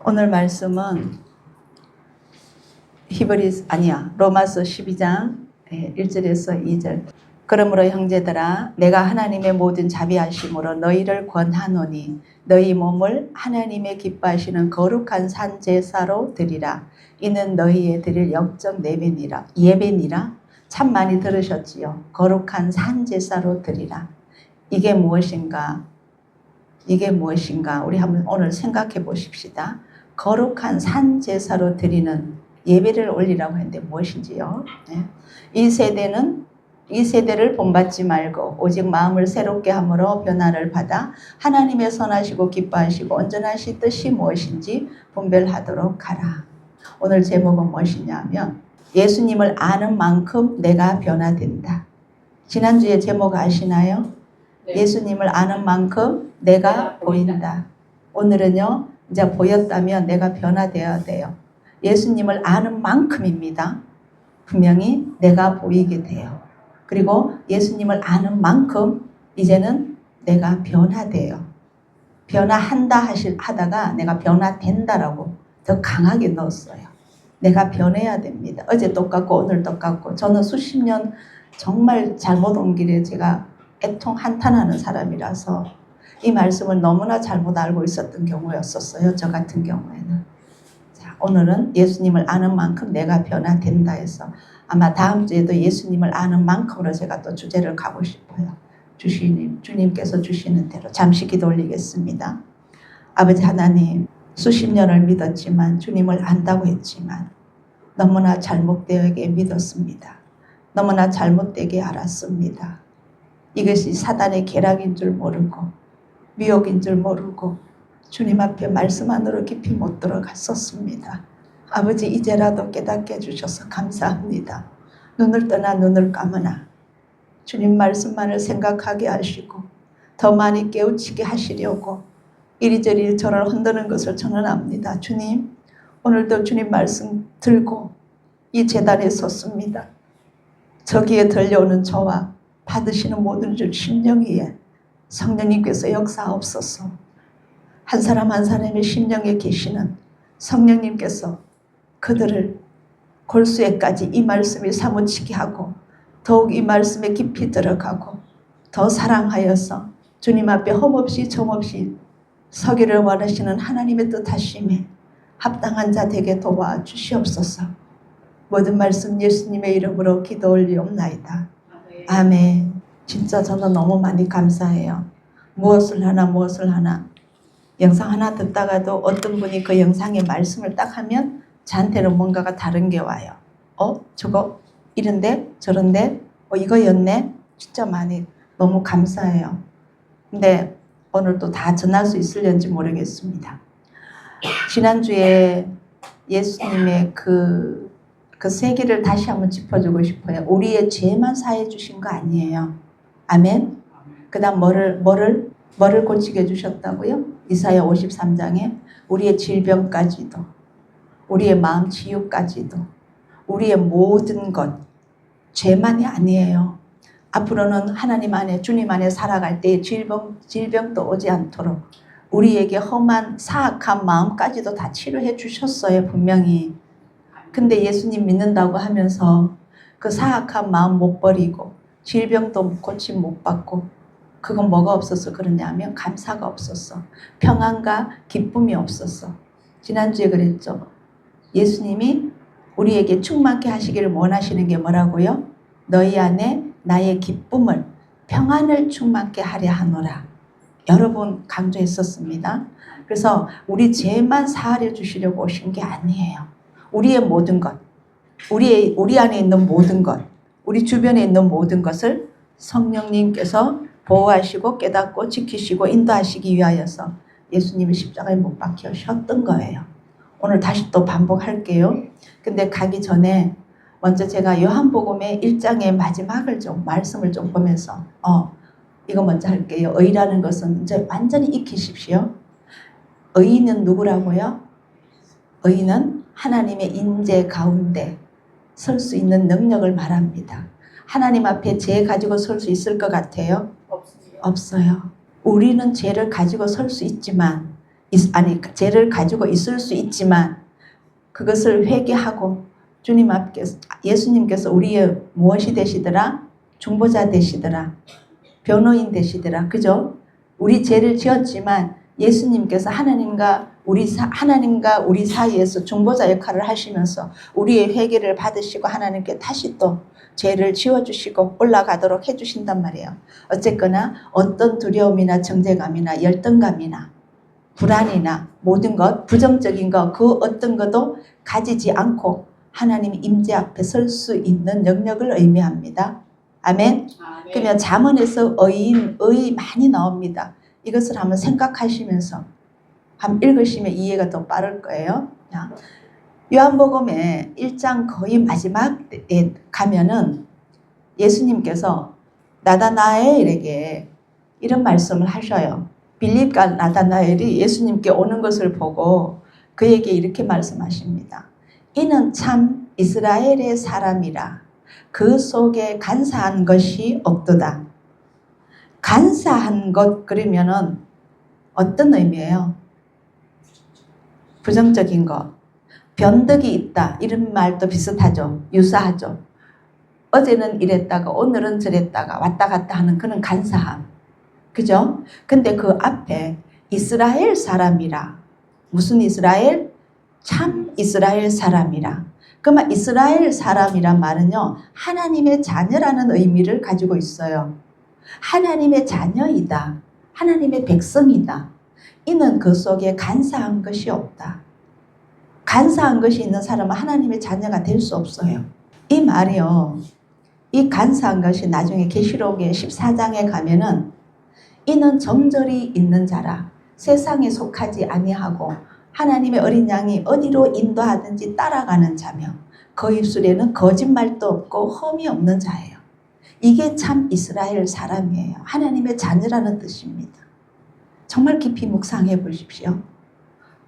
오늘 말씀은 로마서 12장 1절에서 2절. 그러므로 형제들아 내가 하나님의 모든 자비하심으로 너희를 권하노니 너희 몸을 하나님의 기뻐하시는 거룩한 산 제사로 드리라. 이는 너희의 드릴 영적 예배니라. 참 많이 들으셨지요. 거룩한 산 제사로 드리라. 이게 무엇인가? 우리 한번 오늘 생각해 보십시다. 거룩한 산 제사로 드리는 예배를 올리라고 했는데 무엇인지요? 네. 이 세대를 본받지 말고 오직 마음을 새롭게 함으로 변화를 받아 하나님의 선하시고 기뻐하시고 온전하신 뜻이 무엇인지 분별하도록 하라. 오늘 제목은 무엇이냐면 예수님을 아는 만큼 내가 변화된다. 지난주에 제목 아시나요? 네. 예수님을 아는 만큼 내가 보인다. 오늘은요, 이제 보였다면 내가 변화되어야 돼요. 예수님을 아는 만큼입니다. 분명히 내가 보이게 돼요. 그리고 예수님을 아는 만큼 이제는 내가 변화돼요. 변화한다 하다가 내가 변화된다라고 더 강하게 넣었어요. 내가 변해야 됩니다. 어제 똑같고 오늘 똑같고 저는 수십 년 정말 잘못 온 길에 제가 애통 한탄하는 사람이라서 이 말씀을 너무나 잘못 알고 있었던 경우였었어요. 저 같은 경우에는. 자, 오늘은 예수님을 아는 만큼 내가 변화된다 해서 아마 다음 주에도 예수님을 아는 만큼으로 제가 또 주제를 가고 싶어요. 주님께서 주시는 대로 잠시 기도 올리겠습니다. 아버지 하나님, 수십 년을 믿었지만 주님을 안다고 했지만 너무나 잘못되게 믿었습니다. 너무나 잘못되게 알았습니다. 이것이 사단의 계략인 줄 모르고 미혹인 줄 모르고 주님 앞에 말씀 안으로 깊이 못 들어갔었습니다. 아버지 이제라도 깨닫게 해주셔서 감사합니다. 눈을 떠나 눈을 감으나 주님 말씀만을 생각하게 하시고 더 많이 깨우치게 하시려고 이리저리 저를 흔드는 것을 저는 압니다. 주님, 오늘도 주님 말씀 들고 이 제단에 섰습니다. 저기에 들려오는 저와 받으시는 모든 줄 심령 위에 성령님께서 역사하옵소서. 한 사람 한 사람의 심령에 계시는 성령님께서 그들을 골수에까지 이 말씀이 사무치게 하고 더욱 이 말씀에 깊이 들어가고 더 사랑하여서 주님 앞에 험없이 정없이 서기를 원하시는 하나님의 뜻하심에 합당한 자 되게 도와주시옵소서. 모든 말씀 예수님의 이름으로 기도 올리옵나이다. 아멘. 진짜 저는 너무 많이 감사해요. 무엇을 하나 영상 하나 듣다가도 어떤 분이 그 영상의 말씀을 딱 하면 저한테는 뭔가가 다른 게 와요. 저거 이런데 저런데 이거였네. 진짜 많이 너무 감사해요. 근데 오늘 또 다 전할 수 있을는지 모르겠습니다. 지난주에 예수님의 그 세계를 다시 한번 짚어주고 싶어요. 우리의 죄만 사해 주신 거 아니에요. 아멘. 그 다음 뭐를 고치게 해주셨다고요? 이사야 53장에 우리의 질병까지도 우리의 마음 치유까지도 우리의 모든 것 죄만이 아니에요. 앞으로는 하나님 안에 주님 안에 살아갈 때 질병도 오지 않도록 우리에게 험한 사악한 마음까지도 다 치료해 주셨어요. 분명히. 근데 예수님 믿는다고 하면서 그 사악한 마음 못 버리고 질병도 고침 못 받고 그건 뭐가 없어서 그러냐면 감사가 없었어. 평안과 기쁨이 없었어. 지난주에 그랬죠. 예수님이 우리에게 충만케 하시기를 원하시는 게 뭐라고요? 너희 안에 나의 기쁨을 평안을 충만케 하려 하노라. 여러 번 강조했었습니다. 그래서 우리 죄만 사하려 주시려고 오신 게 아니에요. 우리의 모든 것, 우리 안에 있는 모든 것, 우리 주변에 있는 모든 것을 성령님께서 보호하시고 깨닫고 지키시고 인도하시기 위하여서 예수님이 십자가에 못 박히셨던 거예요. 오늘 다시 또 반복할게요. 근데 가기 전에 먼저 제가 요한복음의 1장의 마지막을 말씀을 좀 보면서 이거 먼저 할게요. 의라는 것은 이제 완전히 익히십시오. 의는 누구라고요? 의는 하나님의 인재 가운데 설 수 있는 능력을 말합니다. 하나님 앞에 죄 가지고 설 수 있을 것 같아요? 없어요. 우리는 죄를 가지고 설 수 있지만 죄를 가지고 있을 수 있지만 그것을 회개하고 주님 앞에서 예수님께서 우리의 무엇이 되시더라? 중보자 되시더라. 변호인 되시더라. 그죠? 우리 죄를 지었지만 예수님께서 하나님과 우리 사이에서 중보자 역할을 하시면서 우리의 회개를 받으시고 하나님께 다시 또 죄를 지워주시고 올라가도록 해주신단 말이에요. 어쨌거나 어떤 두려움이나 정죄감이나 열등감이나 불안이나 모든 것, 부정적인 것, 그 어떤 것도 가지지 않고 하나님 임재 앞에 설 수 있는 능력을 의미합니다. 아멘. 그러면 잠언에서 의 많이 나옵니다. 이것을 한번 생각하시면서 한번 읽으시면 이해가 더 빠를 거예요. 요한복음에 1장 거의 마지막에 가면은 예수님께서 나다나엘에게 이런 말씀을 하셔요. 빌립과 나다나엘이 예수님께 오는 것을 보고 그에게 이렇게 말씀하십니다. 이는 참 이스라엘의 사람이라 그 속에 간사한 것이 없도다. 간사한 것 그러면은 어떤 의미예요? 부정적인 것. 변덕이 있다. 이런 말도 비슷하죠. 유사하죠. 어제는 이랬다가 오늘은 저랬다가 왔다 갔다 하는 그런 간사함. 그죠? 근데 그 앞에 이스라엘 사람이라. 무슨 이스라엘? 참 이스라엘 사람이라. 그러면 이스라엘 사람이란 말은요. 하나님의 자녀라는 의미를 가지고 있어요. 하나님의 자녀이다. 하나님의 백성이다. 이는 그 속에 간사한 것이 없다. 간사한 것이 있는 사람은 하나님의 자녀가 될 수 없어요. 이 말이요. 이 간사한 것이 나중에 계시록의 14장에 가면은 이는 정절이 있는 자라 세상에 속하지 아니하고 하나님의 어린 양이 어디로 인도하든지 따라가는 자며 그 입술에는 거짓말도 없고 흠이 없는 자예요. 이게 참 이스라엘 사람이에요. 하나님의 자녀라는 뜻입니다. 정말 깊이 묵상해 보십시오.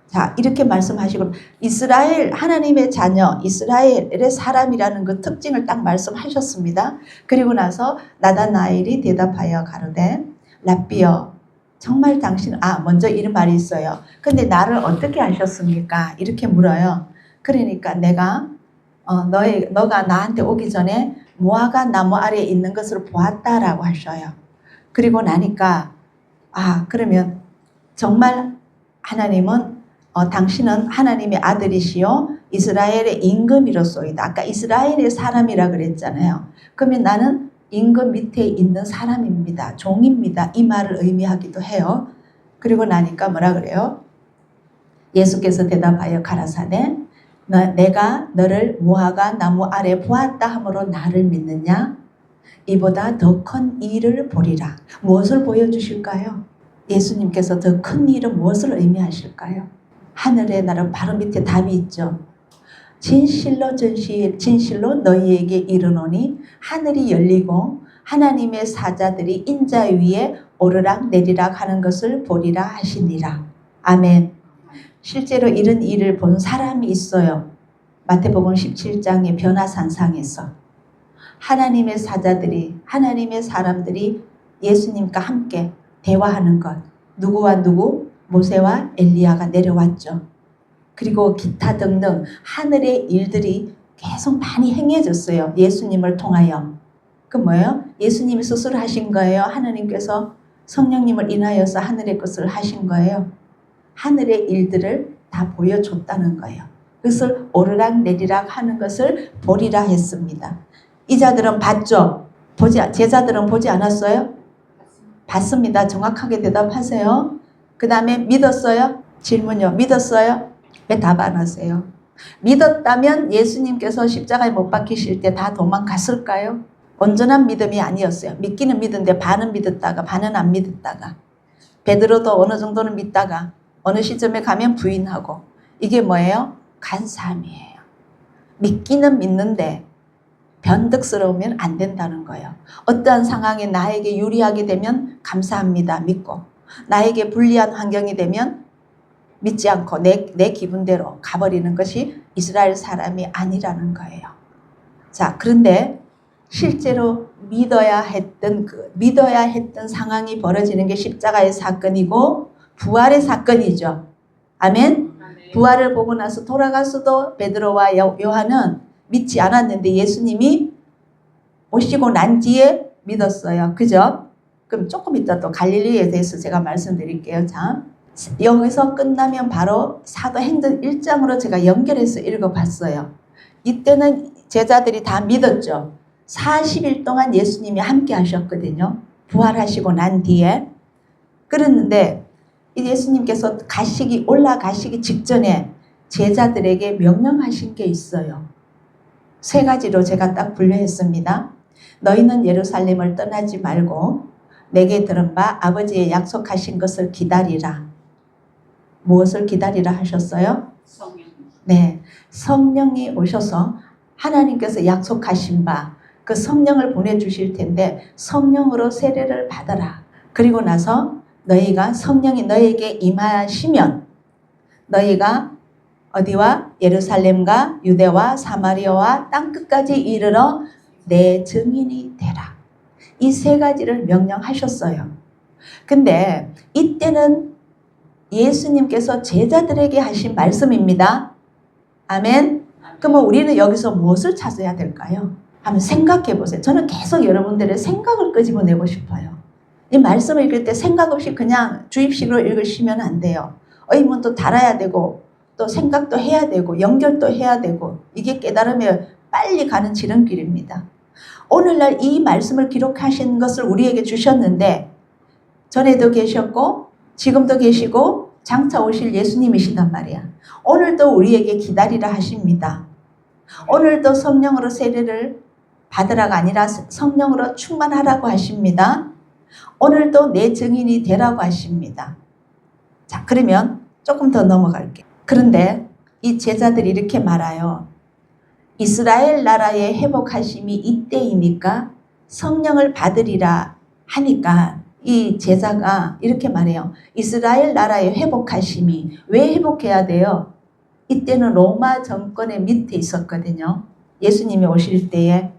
자, 이렇게 말씀하시고 이스라엘 하나님의 자녀 이스라엘의 사람이라는 그 특징을 딱 말씀하셨습니다. 그리고 나서 나다나엘이 대답하여 가로되 랍비여 정말 당신 먼저 이런 말이 있어요. 근데 나를 어떻게 아셨습니까? 이렇게 물어요. 그러니까 내가 너가 나한테 오기 전에 무화과 나무 아래에 있는 것을 보았다라고 하셔요. 그리고 나니까 그러면 정말 하나님은 당신은 하나님의 아들이시요 이스라엘의 임금이로소이다. 아까 이스라엘의 사람이라 그랬잖아요. 그러면 나는 임금 밑에 있는 사람입니다. 종입니다. 이 말을 의미하기도 해요. 그리고 나니까 뭐라 그래요? 예수께서 대답하여 가라사대 내가 너를 무화과 나무 아래 보았다 함으로 나를 믿느냐? 이보다 더 큰 일을 보리라. 무엇을 보여주실까요? 예수님께서 더 큰 일은 무엇을 의미하실까요? 하늘의 나라 바로 밑에 답이 있죠. 진실로 너희에게 이르노니 하늘이 열리고 하나님의 사자들이 인자 위에 오르락 내리락 하는 것을 보리라 하시니라. 아멘. 실제로 이런 일을 본 사람이 있어요. 마태복음 17장의 변화산상에서 하나님의 사자들이 하나님의 사람들이 예수님과 함께 대화하는 것. 누구와 누구? 모세와 엘리야가 내려왔죠. 그리고 기타 등등 하늘의 일들이 계속 많이 행해졌어요. 예수님을 통하여. 그 뭐예요? 예수님이 스스로 하신 거예요? 하나님께서 성령님을 인하여서 하늘의 것을 하신 거예요? 하늘의 일들을 다 보여줬다는 거예요. 그것을 오르락 내리락 하는 것을 보리라 했습니다. 이 자들은 봤죠? 제자들은 보지 않았어요? 봤습니다. 정확하게 대답하세요. 그 다음에 믿었어요? 질문요. 믿었어요? 왜 답 안 하세요? 믿었다면 예수님께서 십자가에 못 박히실 때 다 도망갔을까요? 온전한 믿음이 아니었어요. 믿기는 믿은데 반은 믿었다가 반은 안 믿었다가 베드로도 어느 정도는 믿다가 어느 시점에 가면 부인하고 이게 뭐예요? 간사함이에요. 믿기는 믿는데 변덕스러우면 안 된다는 거예요. 어떠한 상황이 나에게 유리하게 되면 감사합니다. 믿고 나에게 불리한 환경이 되면 믿지 않고 내 기분대로 가버리는 것이 이스라엘 사람이 아니라는 거예요. 자, 그런데 실제로 믿어야 했던 상황이 벌어지는 게 십자가의 사건이고 부활의 사건이죠. 아멘. 부활을 보고 나서 돌아가서도 베드로와 요한은 믿지 않았는데 예수님이 오시고 난 뒤에 믿었어요. 그죠? 그럼 조금 이따 또 갈릴리에 대해서 제가 말씀드릴게요. 자, 여기서 끝나면 바로 사도행전 1장으로 제가 연결해서 읽어봤어요. 이때는 제자들이 다 믿었죠. 40일 동안 예수님이 함께 하셨거든요. 부활하시고 난 뒤에. 그랬는데 예수님께서 올라가시기 직전에 제자들에게 명령하신 게 있어요. 3가지로 제가 딱 분류했습니다. 너희는 예루살렘을 떠나지 말고 내게 들은 바 아버지의 약속하신 것을 기다리라. 무엇을 기다리라 하셨어요? 성령. 네, 성령이 오셔서 하나님께서 약속하신 바 그 성령을 보내주실 텐데 성령으로 세례를 받아라. 그리고 나서 너희가 성령이 너에게 임하시면 너희가 어디와? 예루살렘과 유대와 사마리아와 땅끝까지 이르러 내 증인이 되라. 이 3가지를 명령하셨어요. 근데 이때는 예수님께서 제자들에게 하신 말씀입니다. 아멘. 그러면 우리는 여기서 무엇을 찾아야 될까요? 한번 생각해 보세요. 저는 계속 여러분들의 생각을 끄집어내고 싶어요. 이 말씀을 읽을 때 생각 없이 그냥 주입식으로 읽으시면 안 돼요. 의문도 달아야 되고 또 생각도 해야 되고 연결도 해야 되고 이게 깨달으면 빨리 가는 지름길입니다. 오늘날 이 말씀을 기록하신 것을 우리에게 주셨는데 전에도 계셨고 지금도 계시고 장차 오실 예수님이시단 말이야. 오늘도 우리에게 기다리라 하십니다. 오늘도 성령으로 세례를 받으라가 아니라 성령으로 충만하라고 하십니다. 오늘도 내 증인이 되라고 하십니다. 자, 그러면 조금 더 넘어갈게요. 그런데 이 제자들이 이렇게 말해요. 이스라엘 나라의 회복하심이 이때이니까 성령을 받으리라 하니까 이 제자가 이렇게 말해요. 이스라엘 나라의 회복하심이 왜 회복해야 돼요? 이때는 로마 정권의 밑에 있었거든요. 예수님이 오실 때에.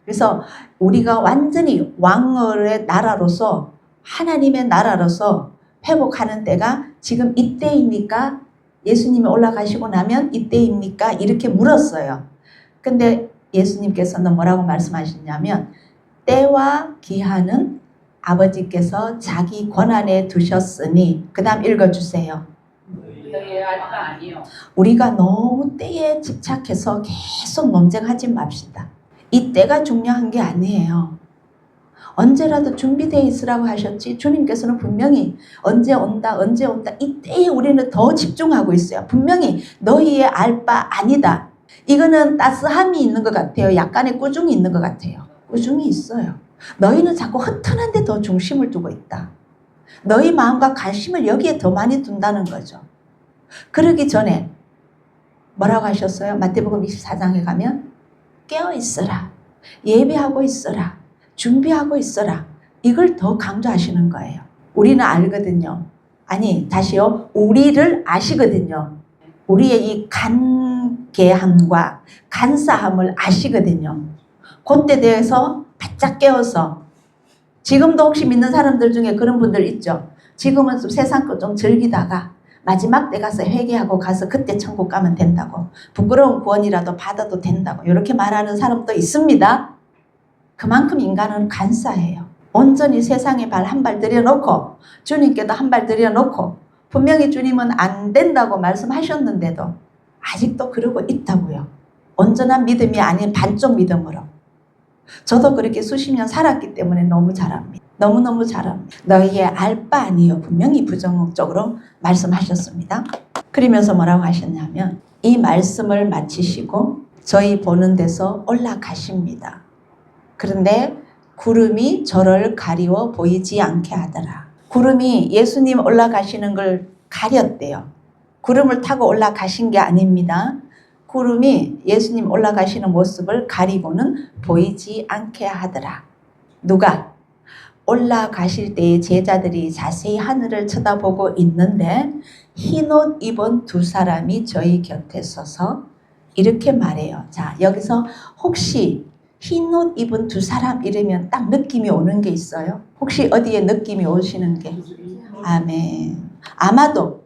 그래서 우리가 완전히 왕의 나라로서 하나님의 나라로서 회복하는 때가 지금 이때입니까? 예수님이 올라가시고 나면 이때입니까? 이렇게 물었어요. 근데 예수님께서는 뭐라고 말씀하셨냐면 때와 기한은 아버지께서 자기 권한에 두셨으니 그 다음 읽어주세요. 너희의 알바 아니요. 우리가 너무 때에 집착해서 계속 논쟁하지 맙시다. 이 때가 중요한 게 아니에요. 언제라도 준비되어 있으라고 하셨지 주님께서는 분명히 언제 온다 이 때에 우리는 더 집중하고 있어요. 분명히 너희의 알 바 아니다. 이거는 따스함이 있는 것 같아요. 약간의 꾸중이 있는 것 같아요. 꾸중이 있어요. 너희는 자꾸 허탄한 데 더 중심을 두고 있다. 너희 마음과 관심을 여기에 더 많이 둔다는 거죠. 그러기 전에 뭐라고 하셨어요? 마태복음 24장에 가면 깨어 있어라. 예배하고 있어라. 준비하고 있어라. 이걸 더 강조하시는 거예요. 우리는 알거든요. 아니 다시요. 우리를 아시거든요. 우리의 이 간계함과 간사함을 아시거든요. 그때 대해서 바짝 깨어서 지금도 혹시 믿는 사람들 중에 그런 분들 있죠. 지금은 좀 세상 거 좀 즐기다가 마지막 때 가서 회개하고 가서 그때 천국 가면 된다고. 부끄러운 구원이라도 받아도 된다고. 이렇게 말하는 사람도 있습니다. 그만큼 인간은 간사해요. 온전히 세상에 한 발 들여놓고 주님께도 한 발 들여놓고 분명히 주님은 안 된다고 말씀하셨는데도 아직도 그러고 있다고요. 온전한 믿음이 아닌 반쪽 믿음으로. 저도 그렇게 수십 년 살았기 때문에 너무 잘 압니다. 너무너무 잘 압니다. 너희의 알 바 아니요. 분명히 부정적으로 말씀하셨습니다. 그러면서 뭐라고 하셨냐면 이 말씀을 마치시고 저희 보는 데서 올라가십니다. 그런데 구름이 저를 가리워 보이지 않게 하더라. 구름이 예수님 올라가시는 걸 가렸대요. 구름을 타고 올라가신 게 아닙니다. 구름이 예수님 올라가시는 모습을 가리고는 보이지 않게 하더라. 누가? 올라가실 때의 제자들이 자세히 하늘을 쳐다보고 있는데 흰옷 입은 2사람이 저희 곁에 서서 이렇게 말해요. 자, 여기서 혹시 흰옷 입은 2사람 이러면 딱 느낌이 오는 게 있어요? 혹시 어디에 느낌이 오시는 게? 아멘. 아마도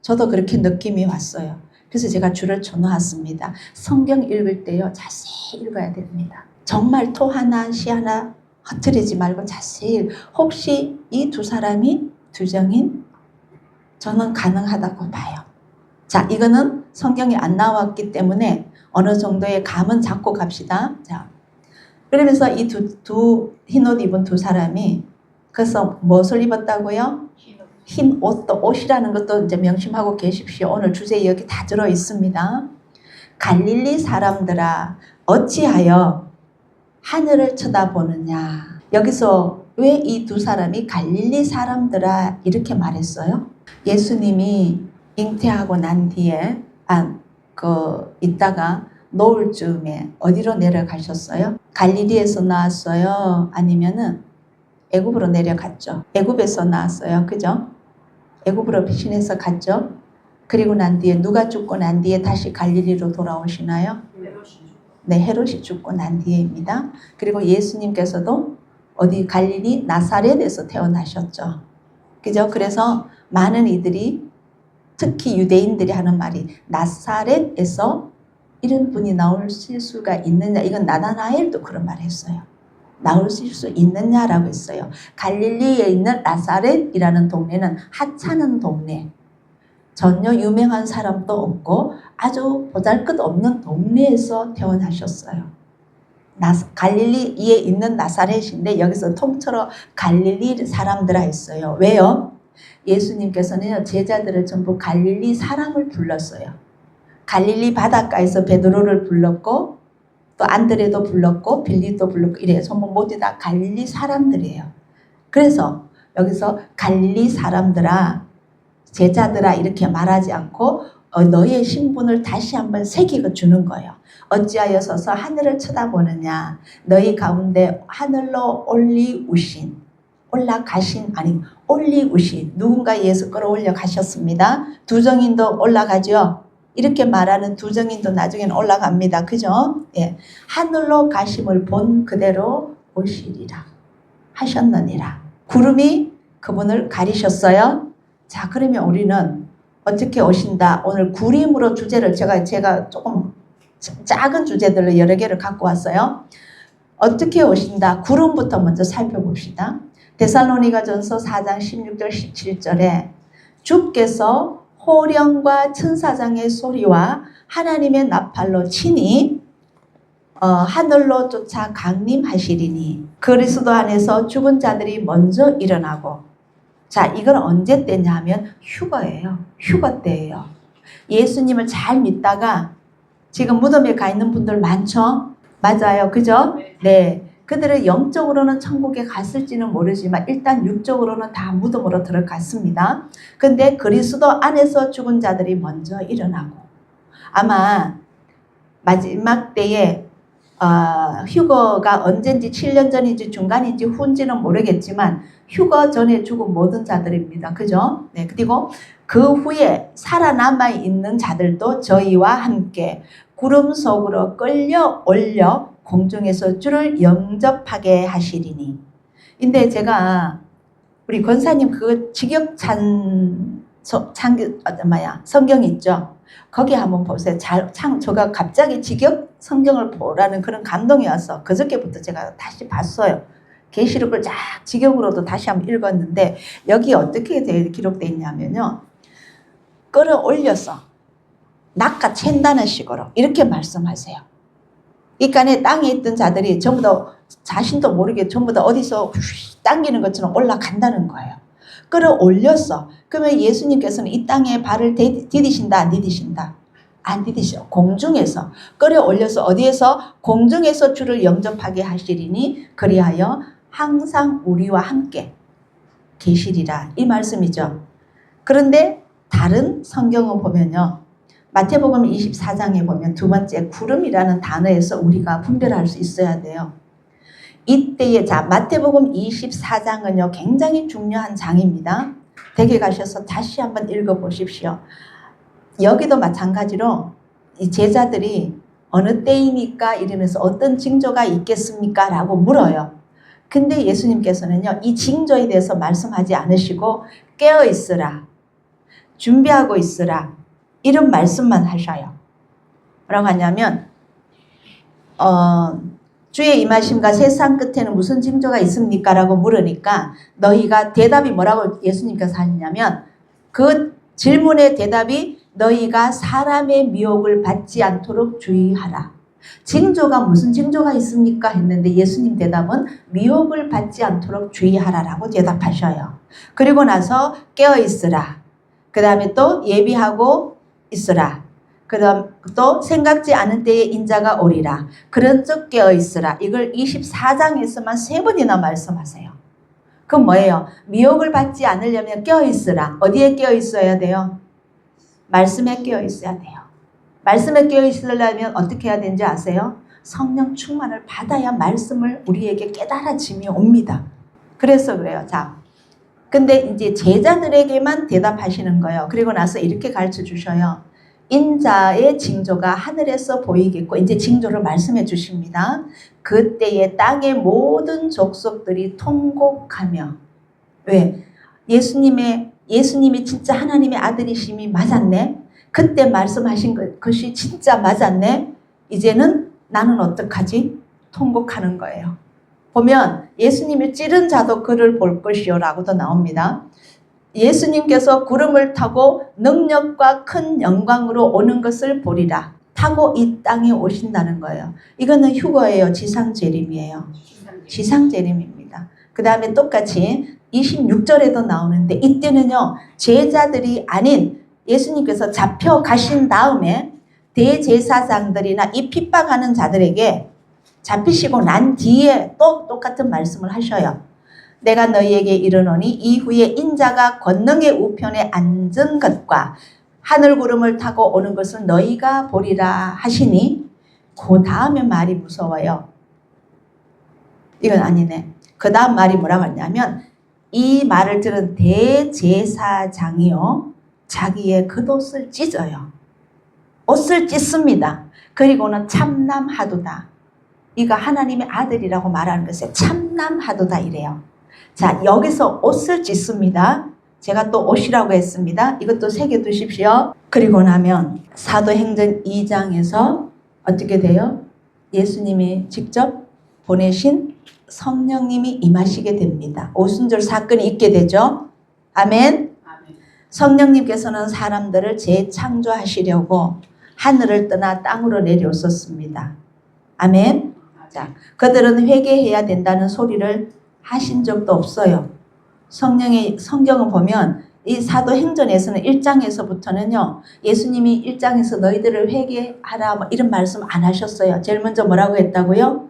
저도 그렇게 느낌이 왔어요. 그래서 제가 줄을 쳐놓았습니다. 성경 읽을 때요, 자세히 읽어야 됩니다. 정말 토 하나 시 하나 흐트리지 말고 자세히. 혹시 이 두 사람이 두정인? 저는 가능하다고 봐요. 자, 이거는 성경이 안 나왔기 때문에 어느 정도의 감은 잡고 갑시다. 자, 그러면서 이 흰 옷 입은 두 사람이 그래서 무엇을 입었다고요? 흰 옷도 옷이라는 것도 이제 명심하고 계십시오. 오늘 주제 여기 다 들어 있습니다. 갈릴리 사람들아 어찌하여 하늘을 쳐다보느냐. 여기서 왜 이 두 사람이 갈릴리 사람들아 이렇게 말했어요? 예수님이 잉태하고 난 뒤에 있다가 노을쯤에 어디로 내려가셨어요? 갈릴리에서 나왔어요? 아니면은 애굽으로 내려갔죠. 애굽에서 나왔어요. 그죠? 애굽으로 피신해서 갔죠. 그리고 난 뒤에 누가 죽고 난 뒤에 다시 갈릴리로 돌아오시나요? 네, 헤롯이 죽고 난 뒤에입니다. 그리고 예수님께서도 어디 갈릴리 나사렛에서 태어나셨죠. 그죠? 그래서 많은 이들이 특히 유대인들이 하는 말이 나사렛에서 이런 분이 나오실 수가 있느냐. 이건 나다나엘도 그런 말 했어요. 나오실 수 있느냐라고 했어요. 갈릴리에 있는 나사렛이라는 동네는 하찮은 동네. 전혀 유명한 사람도 없고 아주 보잘것없는 동네에서 태어나셨어요. 갈릴리에 있는 나사렛인데 여기서 통틀어 갈릴리 사람들아 했어요. 왜요? 예수님께서는 제자들을 전부 갈릴리 사람을 불렀어요. 갈릴리 바닷가에서 베드로를 불렀고 또 안드레도 불렀고 빌립도 불렀고 이래서 모두 다 갈릴리 사람들이에요. 그래서 여기서 갈릴리 사람들아 제자들아 이렇게 말하지 않고 너의 신분을 다시 한번 새기고 주는 거예요. 어찌하여 서서 하늘을 쳐다보느냐. 너희 가운데 하늘로 올리우신 누군가 예수 끌어올려 가셨습니다. 두정인도 올라가죠. 이렇게 말하는 두정인도 나중에는 올라갑니다. 그죠? 예. 하늘로 가심을 본 그대로 오시리라 하셨느니라. 구름이 그분을 가리셨어요. 자, 그러면 우리는 어떻게 오신다? 오늘 구림으로 주제를 제가 조금 작은 주제들로 여러 개를 갖고 왔어요. 어떻게 오신다? 구름부터 먼저 살펴봅시다. 데살로니가전서 4장 16절 17절에 주께서 호령과 천사장의 소리와 하나님의 나팔로 치니 하늘로 쫓아 강림하시리니 그리스도 안에서 죽은 자들이 먼저 일어나고. 자, 이건 언제 때냐 하면 휴거예요. 휴거 때예요. 예수님을 잘 믿다가 지금 무덤에 가 있는 분들 많죠? 맞아요. 그죠? 네. 그들은 영적으로는 천국에 갔을지는 모르지만 일단 육적으로는 다 무덤으로 들어갔습니다. 근데 그리스도 안에서 죽은 자들이 먼저 일어나고 아마 마지막 때에 휴거가 언젠지 7년 전인지 중간인지 후인지는 모르겠지만 휴거 전에 죽은 모든 자들입니다. 그죠? 네. 그리고 그 후에 살아남아 있는 자들도 저희와 함께 구름 속으로 끌려 올려 공중에서 주를 영접하게 하시리니. 근데 제가 우리 권사님 그 성경 있죠? 거기 한번 보세요. 제가 갑자기 직역 성경을 보라는 그런 감동이 와서 그저께부터 제가 다시 봤어요. 계시록을 쫙 직역으로도 다시 한번 읽었는데 여기 어떻게 기록되어 있냐면요. 끌어올려서 낚아챈다는 식으로 이렇게 말씀하세요. 그러니까 땅에 있던 자들이 전부 다 자신도 모르게 전부 다 어디서 당기는 것처럼 올라간다는 거예요. 끌어올렸어. 그러면 예수님께서는 이 땅에 발을 디디신다 안 디디신다? 안 디디셔. 공중에서 끌어올려서 어디에서? 공중에서 주를 영접하게 하시리니 그리하여 항상 우리와 함께 계시리라. 이 말씀이죠. 그런데 다른 성경을 보면요. 마태복음 24장에 보면 두 번째 구름이라는 단어에서 우리가 분별할 수 있어야 돼요. 이때의 마태복음 24장은요. 굉장히 중요한 장입니다. 댁에 가셔서 다시 한번 읽어보십시오. 여기도 마찬가지로 이 제자들이 어느 때이니까 이러면서 어떤 징조가 있겠습니까? 라고 물어요. 근데 예수님께서는요. 이 징조에 대해서 말씀하지 않으시고 깨어있으라. 준비하고 있으라. 이런 말씀만 하셔요. 뭐라고 하냐면 주의 임하심과 세상 끝에는 무슨 징조가 있습니까? 라고 물으니까 너희가 대답이 뭐라고 예수님께서 하시냐면 그 질문의 대답이 너희가 사람의 미혹을 받지 않도록 주의하라. 징조가 무슨 징조가 있습니까? 했는데 예수님 대답은 미혹을 받지 않도록 주의하라라고 대답하셔요. 그리고 나서 깨어있으라. 그 다음에 또 예비하고 있으라. 그 다음 또 생각지 않은 때에 인자가 오리라. 그런즉 깨어있으라. 이걸 24장에서만 3번이나 말씀하세요. 그럼 뭐예요? 미혹을 받지 않으려면 깨어있으라. 어디에 깨어있어야 돼요? 말씀에 깨어있어야 돼요. 말씀에 깨어있으려면 어떻게 해야 되는지 아세요? 성령 충만을 받아야 말씀을 우리에게 깨달아짐이 옵니다. 그래서 그래요. 자, 근데 이제 제자들에게만 대답하시는 거예요. 그리고 나서 이렇게 가르쳐 주셔요. 인자의 징조가 하늘에서 보이겠고, 이제 징조를 말씀해 주십니다. 그때에 땅의 모든 족속들이 통곡하며. 왜? 예수님이 진짜 하나님의 아들이심이 맞았네. 그때 말씀하신 것이 진짜 맞았네. 이제는 나는 어떡하지? 통곡하는 거예요. 보면 예수님이 찌른 자도 그를 볼 것이요 라고도 나옵니다. 예수님께서 구름을 타고 능력과 큰 영광으로 오는 것을 보리라. 타고 이 땅에 오신다는 거예요. 이거는 휴거예요. 지상재림이에요. 지상재림입니다. 그 다음에 똑같이 26절에도 나오는데 이때는요. 제자들이 아닌 예수님께서 잡혀가신 다음에 대제사장들이나 이 핍박하는 자들에게 잡히시고 난 뒤에 또 똑같은 말씀을 하셔요. 내가 너희에게 이르노니 이후에 인자가 권능의 우편에 앉은 것과 하늘 구름을 타고 오는 것을 너희가 보리라 하시니 그 다음에 말이 무서워요. 이건 아니네. 그 다음 말이 뭐라고 하냐면 이 말을 들은 대제사장이요. 자기의 겉옷을 찢어요. 옷을 찢습니다. 그리고는 참남하도다. 이가 하나님의 아들이라고 말하는 것에 참남하도다 이래요. 자, 여기서 옷을 찢습니다. 제가 또 옷이라고 했습니다. 이것도 새겨두십시오. 그리고 나면 사도행전 2장에서 어떻게 돼요? 예수님이 직접 보내신 성령님이 임하시게 됩니다. 오순절 사건이 있게 되죠. 아멘. 성령님께서는 사람들을 재창조하시려고 하늘을 떠나 땅으로 내려오셨습니다. 아멘. 자, 그들은 회개해야 된다는 소리를 하신 적도 없어요. 성경을 보면 이 사도행전에서는 1장에서부터는요. 예수님이 1장에서 너희들을 회개하라 뭐 이런 말씀 안 하셨어요. 제일 먼저 뭐라고 했다고요?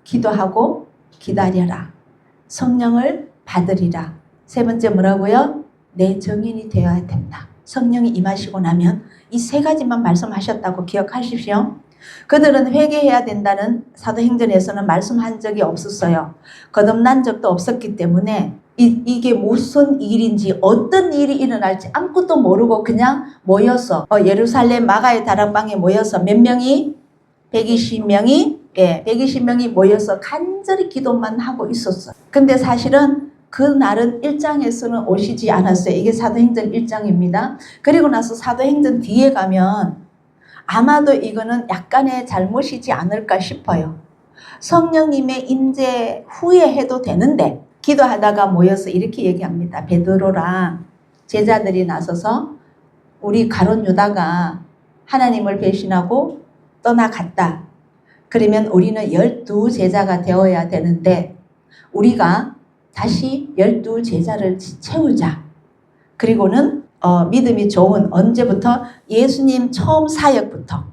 기도하고 기다려라. 성령을 받으리라. 세 번째 뭐라고요? 내 증인이 되어야 된다. 성령이 임하시고 나면 이 세 가지만 말씀하셨다고 기억하십시오. 그들은 회개해야 된다는 사도행전에서는 말씀한 적이 없었어요. 거듭난 적도 없었기 때문에 이게 무슨 일인지 어떤 일이 일어날지 아무것도 모르고 그냥 모여서 예루살렘 마가의 다락방에 모여서 몇 명이? 120명이? 예, 120명이 모여서 간절히 기도만 하고 있었어요. 근데 사실은 그날은 1장에서는 오시지 않았어요. 이게 사도행전 1장입니다. 그리고 나서 사도행전 뒤에 가면 아마도 이거는 약간의 잘못이지 않을까 싶어요. 성령님의 임재 후에 해도 되는데 기도하다가 모여서 이렇게 얘기합니다. 베드로랑 제자들이 나서서 우리 가룟 유다가 하나님을 배신하고 떠나갔다. 그러면 우리는 12제자가 되어야 되는데 우리가 다시 12제자를 채우자. 그리고는 믿음이 좋은 언제부터? 예수님 처음 사역부터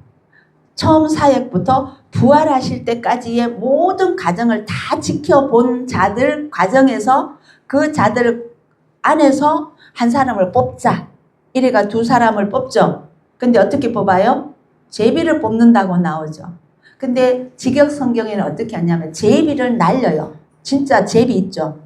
부활하실 때까지의 모든 과정을 다 지켜본 자들 과정에서 그 자들 안에서 한 사람을 뽑자. 이래가 2사람을 뽑죠. 근데 어떻게 뽑아요? 제비를 뽑는다고 나오죠. 근데 직역 성경에는 어떻게 하냐면 제비를 날려요. 진짜 제비 있죠.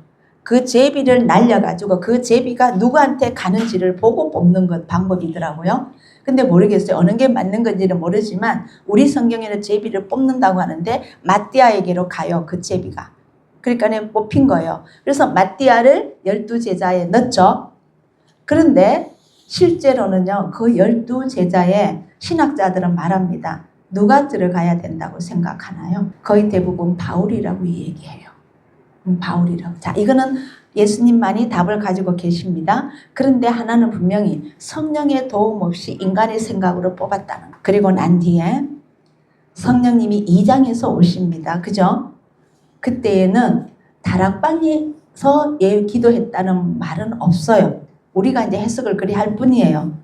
그 제비를 날려가지고 그 제비가 누구한테 가는지를 보고 뽑는 것 방법이더라고요. 근데 모르겠어요. 어느 게 맞는 건지는 모르지만 우리 성경에는 제비를 뽑는다고 하는데 마띠아에게로 가요. 그 제비가. 그러니까 뽑힌 거예요. 그래서 마띠아를 12제자에 넣죠. 그런데 실제로는요, 그 12제자의 신학자들은 말합니다. 누가 들어가야 된다고 생각하나요? 거의 대부분 바울이라고 얘기해요. 바울이라고. 자, 이거는 예수님만이 답을 가지고 계십니다. 그런데 하나는 분명히 성령의 도움 없이 인간의 생각으로 뽑았다는 거. 그리고 난 뒤에 성령님이 2장에서 오십니다. 그죠? 그때에는 다락방에서 기도했다는 말은 없어요. 우리가 이제 해석을 그리 할 뿐이에요.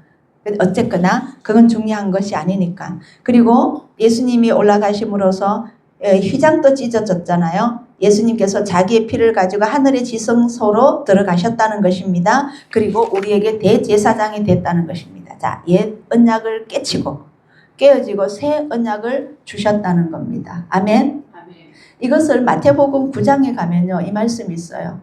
어쨌거나 그건 중요한 것이 아니니까. 그리고 예수님이 올라가심으로써 휘장도 찢어졌잖아요. 예수님께서 자기의 피를 가지고 하늘의 지성소로 들어가셨다는 것입니다. 그리고 우리에게 대제사장이 됐다는 것입니다. 자, 옛 언약을 깨어지고 새 언약을 주셨다는 겁니다. 아멘. 아멘. 이것을 마태복음 9장에 가면요, 이 말씀이 있어요.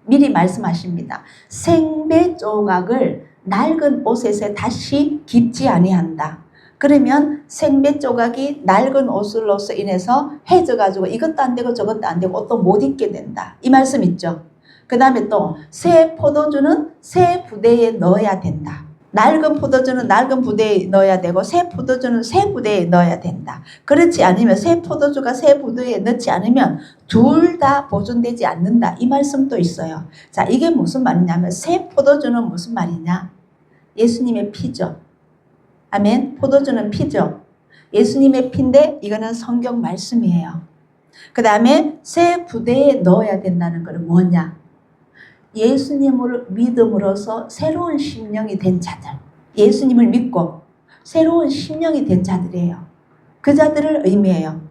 미리 말씀하십니다. 생배 조각을 낡은 옷에 다시 깁지 아니한다. 그러면 생배 조각이 낡은 옷으로서 인해서 해져가지고 이것도 안 되고 저것도 안 되고 옷도 못 입게 된다. 이 말씀 있죠. 그 다음에 또 새 포도주는 새 부대에 넣어야 된다. 낡은 포도주는 낡은 부대에 넣어야 되고 새 포도주는 새 부대에 넣어야 된다. 그렇지 않으면 새 포도주가 새 부대에 넣지 않으면 둘 다 보존되지 않는다. 이 말씀도 있어요. 자, 이게 무슨 말이냐면 새 포도주는 무슨 말이냐? 예수님의 피죠. 아멘. 포도주는 피죠. 예수님의 피인데 이거는 성경 말씀이에요. 그 다음에 새 부대에 넣어야 된다는 것은 뭐냐? 예수님을 믿음으로써 새로운 심령이 된 자들. 예수님을 믿고 새로운 심령이 된 자들이에요. 그 자들을 의미해요.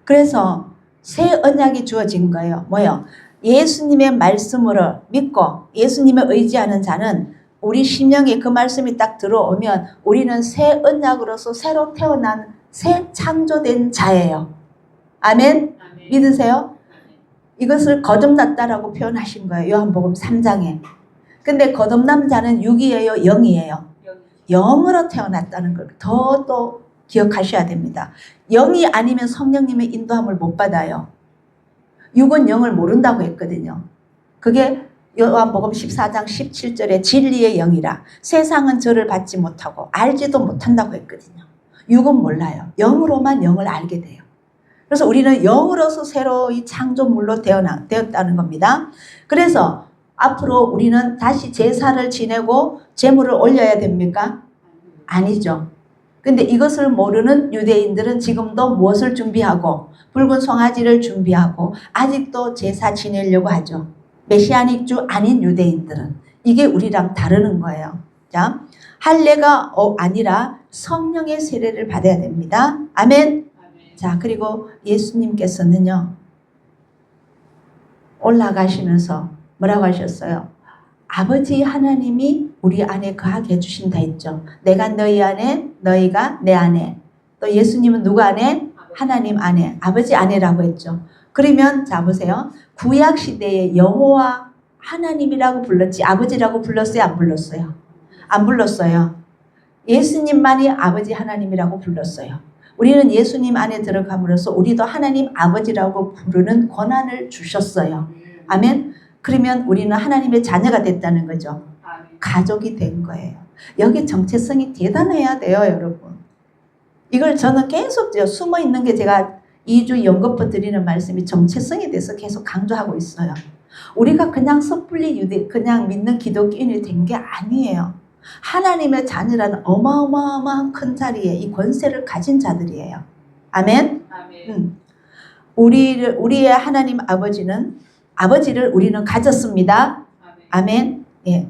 그래서 새 언약이 주어진 거예요. 뭐요? 예수님의 말씀으로 믿고 예수님을 의지하는 자는 우리 심령에 그 말씀이 딱 들어오면 우리는 새 언약으로서 새로 태어난 새 창조된 자예요. 아멘? 아멘. 믿으세요? 이것을 거듭났다라고 표현하신 거예요. 요한복음 3장에. 근데 거듭난 자는 6이에요? 0이에요? 0으로 태어났다는 걸 더 또 기억하셔야 됩니다. 0이 아니면 성령님의 인도함을 못 받아요. 6은 0을 모른다고 했거든요. 그게 요한복음 14장 17절에 진리의 영이라 세상은 저를 받지 못하고 알지도 못한다고 했거든요. 6은 몰라요. 0으로만 0을 알게 돼요. 그래서 우리는 영으로서 새로 이 창조물로 되었다는 겁니다. 그래서 앞으로 우리는 다시 제사를 지내고 제물을 올려야 됩니까? 아니죠. 근데 이것을 모르는 유대인들은 지금도 무엇을 준비하고 붉은 송아지를 준비하고 아직도 제사 지내려고 하죠. 메시아닉 주 아닌 유대인들은. 이게 우리랑 다르는 거예요. 자, 할례가 아니라 성령의 세례를 받아야 됩니다. 아멘. 자, 그리고 예수님께서는요, 올라가시면서 뭐라고 하셨어요? 아버지 하나님이 우리 안에 거하게 해주신다 했죠. 내가 너희 안에, 너희가 내 안에. 또 예수님은 누구 안에? 하나님 안에, 아버지 안에라고 했죠. 그러면 자 보세요. 구약 시대에 여호와 하나님이라고 불렀지 아버지라고 불렀어요? 안 불렀어요? 안 불렀어요. 예수님만이 아버지 하나님이라고 불렀어요. 우리는 예수님 안에 들어감으로써 우리도 하나님 아버지라고 부르는 권한을 주셨어요. 아멘. 그러면 우리는 하나님의 자녀가 됐다는 거죠. 가족이 된 거예요. 여기 정체성이 대단해야 돼요, 여러분. 이걸 저는 계속 숨어 있는 게 제가 2주 연거푸 드리는 말씀이 정체성에 대해서 계속 강조하고 있어요. 우리가 그냥 섣불리 그냥 믿는 기독교인이 된 게 아니에요. 하나님의 자녀라는 어마어마한 큰 자리에 이 권세를 가진 자들이에요. 아멘? 아멘. 우리의 하나님 아버지를 우리는 가졌습니다. 아멘? 예.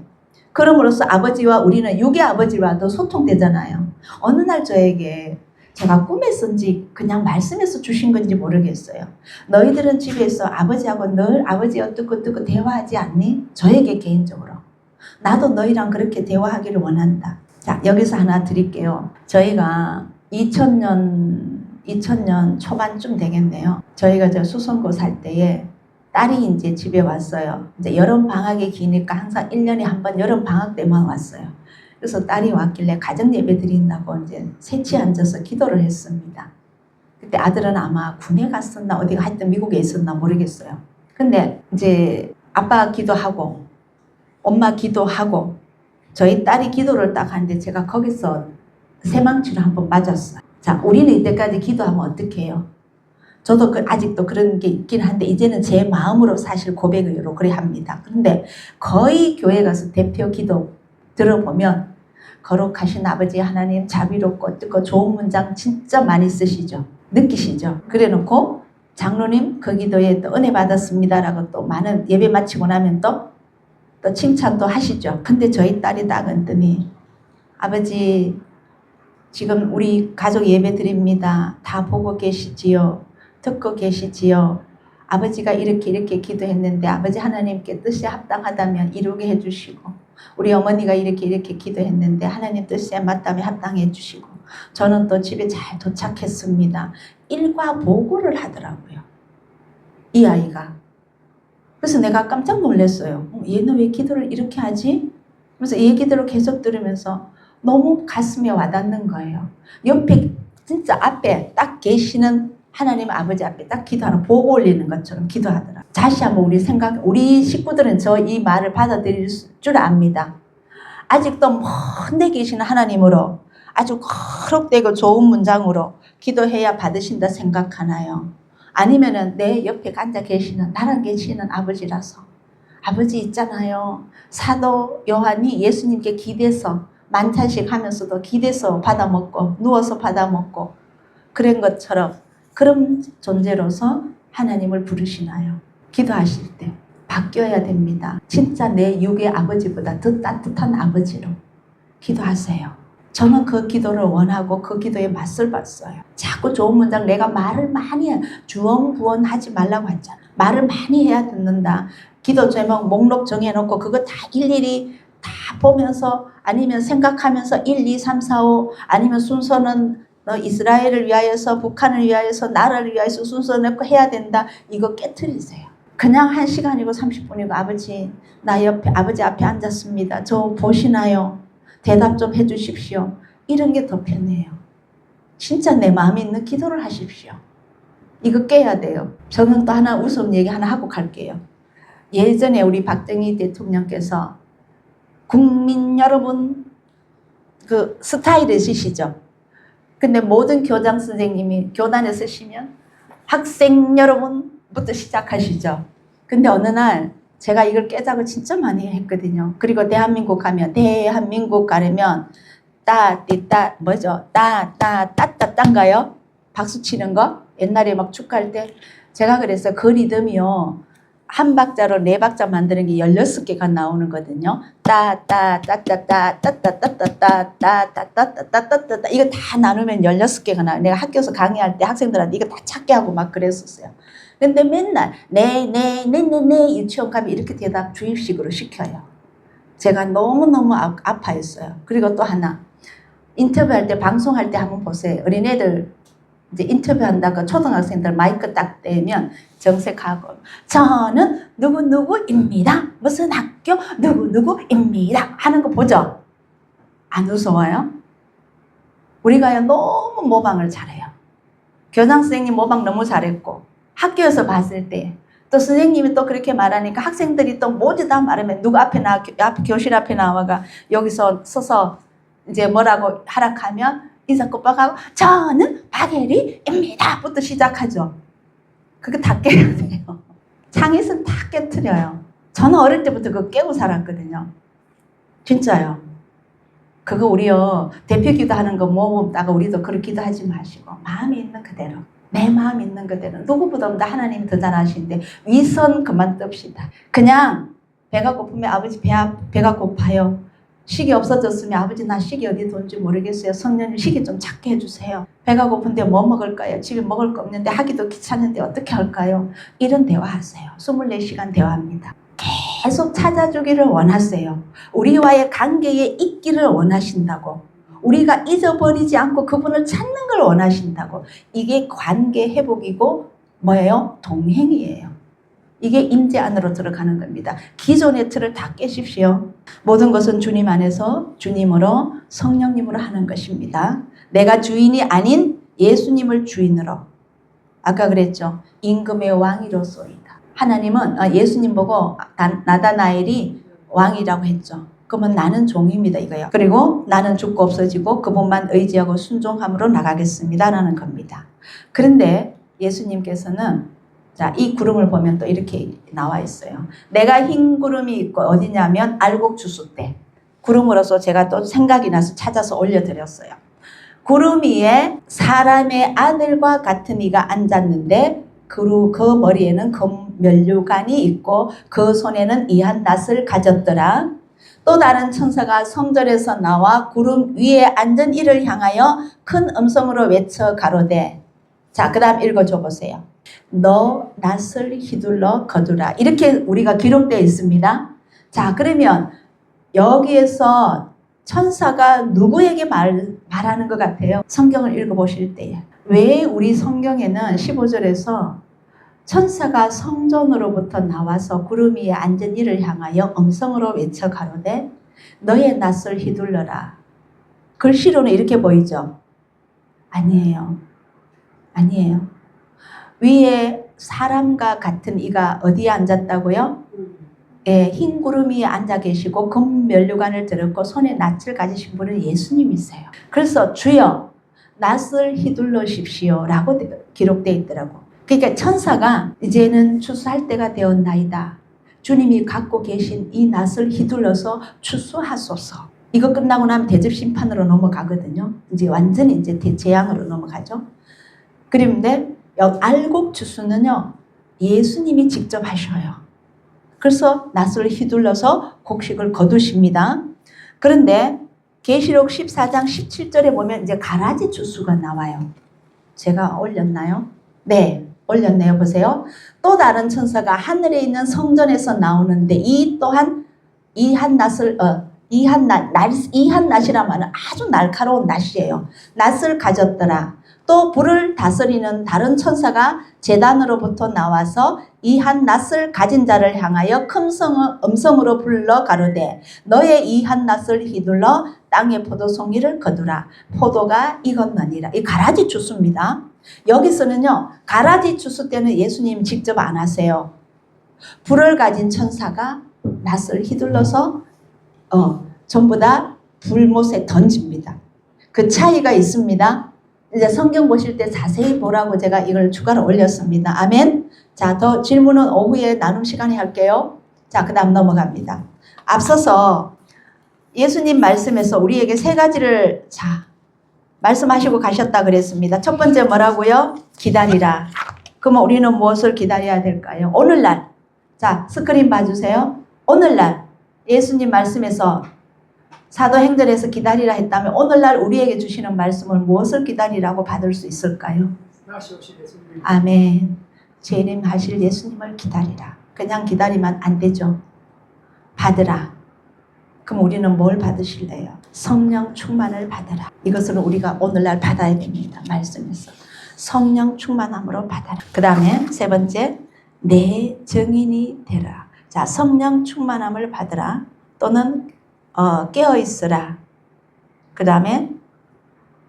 그럼으로써 아버지와 우리는 육의 아버지와도 소통되잖아요. 어느 날 저에게 제가 꿈에서인지 그냥 말씀에서 주신 건지 모르겠어요. 너희들은 집에서 아버지하고 늘 아버지 어떻고 대화하지 않니? 저에게 개인적으로. 나도 너희랑 그렇게 대화하기를 원한다. 자, 여기서 하나 드릴게요. 저희가 2000년 초반쯤 되겠네요. 저희가 저 수성고 살 때에 딸이 이제 집에 왔어요. 이제 여름 방학이 기니까 항상 1년에 한 번 여름 방학 때만 왔어요. 그래서 딸이 왔길래 가정 예배 드린다고 이제 새치 앉아서 기도를 했습니다. 그때 아들은 아마 군에 갔었나 어디가 하여튼 미국에 있었나 모르겠어요. 근데 이제 아빠 기도하고 엄마 기도하고 저희 딸이 기도를 딱 하는데 제가 거기서 새망치를 한번 맞았어요. 자, 우리는 이때까지 기도하면 어떻게 해요? 저도 아직도 그런 게 있긴 한데 이제는 제 마음으로 사실 고백으로 그래 합니다. 그런데 거의 교회 가서 대표 기도 들어보면 거룩하신 아버지 하나님 자비롭고 뜨거 좋은 문장 진짜 많이 쓰시죠. 느끼시죠? 그래놓고 장로님 그 기도에 또 은혜 받았습니다라고 또 많은 예배 마치고 나면 또 칭찬도 하시죠. 근데 저희 딸이 나갔더니 아버지 지금 우리 가족 예배 드립니다. 다 보고 계시지요. 듣고 계시지요. 아버지가 이렇게 기도했는데 아버지 하나님께 뜻에 합당하다면 이루게 해주시고 우리 어머니가 이렇게 기도했는데 하나님 뜻에 맞다면 합당해 주시고 저는 또 집에 잘 도착했습니다. 일과 보고를 하더라고요. 이 아이가. 그래서 내가 깜짝 놀랐어요. 얘는 왜 기도를 이렇게 하지? 그래서 이 기도를 계속 들으면서 너무 가슴에 와닿는 거예요. 옆에 진짜 앞에 딱 계시는 하나님 아버지 앞에 딱 기도하는 보고 올리는 것처럼 기도하더라. 다시 한번 우리 식구들은 저 이 말을 받아들일 줄 압니다. 아직도 먼데 계시는 하나님으로 아주 거룩되고 좋은 문장으로 기도해야 받으신다 생각하나요? 아니면은 내 옆에 앉아 계시는 나랑 계시는 아버지라서 아버지 있잖아요. 사도 요한이 예수님께 기대서 만찬식 하면서도 기대서 받아먹고 누워서 받아먹고 그런 것처럼 그런 존재로서 하나님을 부르시나요? 기도하실 때 바뀌어야 됩니다. 진짜 내 육의 아버지보다 더 따뜻한 아버지로 기도하세요. 저는 그 기도를 원하고 그 기도에 맛을 봤어요. 자꾸 좋은 문장 내가 말을 많이 주언부언 하지 말라고 했잖아. 말을 많이 해야 듣는다. 기도 제목 목록 정해놓고 그거 다 일일이 다 보면서 아니면 생각하면서 1, 2, 3, 4, 5 아니면 순서는 너 이스라엘을 위하여서 북한을 위하여서 나라를 위하여서 순서 내고 해야 된다. 이거 깨트리세요. 그냥 1시간이고 30분이고 아버지 나 옆에 아버지 앞에 앉았습니다. 저 보시나요? 대답 좀 해주십시오. 이런 게 더 편해요. 진짜 내 마음에 있는 기도를 하십시오. 이거 깨야 돼요. 저는 또 하나 웃음 얘기 하나 하고 갈게요. 예전에 우리 박정희 대통령께서 국민 여러분 그 스타일을 쓰시죠. 근데 모든 교장 선생님이 교단에 쓰시면 학생 여러분부터 시작하시죠. 근데 어느 날 제가 이걸 깨자고 진짜 많이 했거든요. 그리고 대한민국 가면 대한민국 가려면 따띠따 뭐죠? 따따따따따인가요? 박수 치는 거? 옛날에 막 축하할 때 제가 그랬어요. 그 리듬이요. 한 박자로 4박자 만드는 게 16개가 나오는 거거든요. 따따따따따따따따따따따따따따따따 이거 다 나누면 16개가 나와요. 내가 학교에서 강의할 때 학생들한테 이거 다 찾게 하고 막 그랬었어요. 근데 맨날 네 유치원 가면 이렇게 대답 주입식으로 시켜요. 제가 너무너무 아파했어요. 그리고 또 하나 인터뷰할 때 방송할 때 한번 보세요. 어린애들 이제 인터뷰한다고 초등학생들 마이크 딱 대면 정색하고 저는 누구누구입니다. 무슨 학교 누구누구입니다. 하는 거 보죠? 안 무서워요? 우리가요 너무 모방을 잘해요. 교장 선생님 모방 너무 잘했고 학교에서 봤을 때 또 선생님이 또 그렇게 말하니까 학생들이 또 모두 다 말하면 누구 앞에 교실 앞에 나와가 여기서 서서 이제 뭐라고 하락하면 인사 꼬박하고 저는 박예리입니다 부터 시작하죠. 그거 다 깨야 돼요. 창의성 다 깨트려요. 저는 어릴 때부터 그거 깨고 살았거든요. 진짜요. 그거 우리요 대표 기도하는 거 모으다가 우리도 그렇게 기도하지 마시고 마음이 있는 그대로 내 마음이 있는 그대로 누구보다 하나님이 더 잘 아시는데 위선 그만 뜹시다. 그냥 배가 고프면 아버지 배가 고파요. 식이 없어졌으면 아버지 나 식이 어디 돈지 모르겠어요. 성령님 식이 좀 작게 해주세요. 배가 고픈데 뭐 먹을까요? 집에 먹을 거 없는데 하기도 귀찮은데 어떻게 할까요? 이런 대화하세요. 24시간 대화합니다. 계속 찾아주기를 원하세요. 우리와의 관계에 있기를 원하신다고. 우리가 잊어버리지 않고 그분을 찾는 걸 원하신다고. 이게 관계 회복이고 뭐예요? 동행이에요. 이게 임재 안으로 들어가는 겁니다. 기존의 틀을 다 깨십시오. 모든 것은 주님 안에서 주님으로 성령님으로 하는 것입니다. 내가 주인이 아닌 예수님을 주인으로. 아까 그랬죠. 임금의 왕이로소이다. 하나님은 예수님 보고 나다나엘이 왕이라고 했죠. 그러면 나는 종입니다 이거요. 그리고 나는 죽고 없어지고 그분만 의지하고 순종함으로 나가겠습니다 라는 겁니다. 그런데 예수님께서는 자, 이 구름을 보면 또 이렇게 나와 있어요. 내가 흰 구름이 있고 어디냐면 알곡 주수 때 구름으로서 제가 또 생각이 나서 찾아서 올려드렸어요. 구름 위에 사람의 아들과 같은 이가 앉았는데 그 머리에는 금면류관이 있고 그 손에는 이한 낫을 가졌더라. 또 다른 천사가 성전에서 나와 구름 위에 앉은 이를 향하여 큰 음성으로 외쳐 가로되 자, 그 다음 읽어줘 보세요. 너 낫을 휘둘러 거두라. 이렇게 우리가 기록되어 있습니다. 자, 그러면 여기에서 천사가 누구에게 말하는 것 같아요? 성경을 읽어보실 때에. 왜 우리 성경에는 15절에서 천사가 성전으로부터 나와서 구름 위에 앉은 이를 향하여 음성으로 외쳐 가로되 너의 낫을 휘둘러라. 글씨로는 이렇게 보이죠? 아니에요. 아니에요. 위에 사람과 같은 이가 어디에 앉았다고요? 예, 흰 구름 위에 앉아 계시고 금면류관을 들었고 손에 낫을 가지신 분은 예수님이세요. 그래서 주여 낫을 휘둘러십시오 라고 기록되어 있더라고. 그러니까 천사가 이제는 추수할 때가 되었나이다. 주님이 갖고 계신 이 낫을 휘둘러서 추수하소서. 이거 끝나고 나면 대접 심판으로 넘어가거든요. 이제 완전히 이제 재앙으로 넘어가죠. 그런데 알곡 주수는요 예수님이 직접 하셔요. 그래서 낫을 휘둘러서 곡식을 거두십니다. 그런데 계시록 14장 17절에 보면 이제 가라지 주수가 나와요. 제가 올렸나요? 네, 올렸네요. 보세요. 또 다른 천사가 하늘에 있는 성전에서 나오는데 이 또한 이한 낫이란 말은 아주 날카로운 낫이에요. 낫을 가졌더라. 또 불을 다스리는 다른 천사가 제단으로부터 나와서 이 한 낫을 가진 자를 향하여 큰 음성으로 불러 가로되 너의 이 한 낫을 휘둘러 땅의 포도송이를 거두라. 포도가 익었느니라. 이 가라지 주스입니다. 여기서는요 가라지 주스 때는 예수님 직접 안 하세요. 불을 가진 천사가 낫을 휘둘러서 전부 다 불못에 던집니다. 그 차이가 있습니다. 이제 성경 보실 때 자세히 보라고 제가 이걸 추가로 올렸습니다. 아멘. 자, 더 질문은 오후에 나눔 시간에 할게요. 자, 그 다음 넘어갑니다. 앞서서 예수님 말씀에서 우리에게 세 가지를 말씀하시고 가셨다 그랬습니다. 첫 번째 뭐라고요? 기다리라. 그러면 우리는 무엇을 기다려야 될까요? 오늘날. 자, 스크린 봐주세요. 오늘날 예수님 말씀에서 사도행전에서 기다리라 했다면 오늘날 우리에게 주시는 말씀을 무엇을 기다리라고 받을 수 있을까요? 아멘. 재림 하실 예수님을 기다리라. 그냥 기다리면 안 되죠. 받으라. 그럼 우리는 뭘 받으실래요? 성령 충만을 받아라. 이것을 우리가 오늘날 받아야 됩니다. 말씀에서. 성령 충만함으로 받아라. 그 다음에 세 번째, 내 증인이 되라. 자, 성령 충만함을 받으라. 또는 깨어있으라. 그 다음에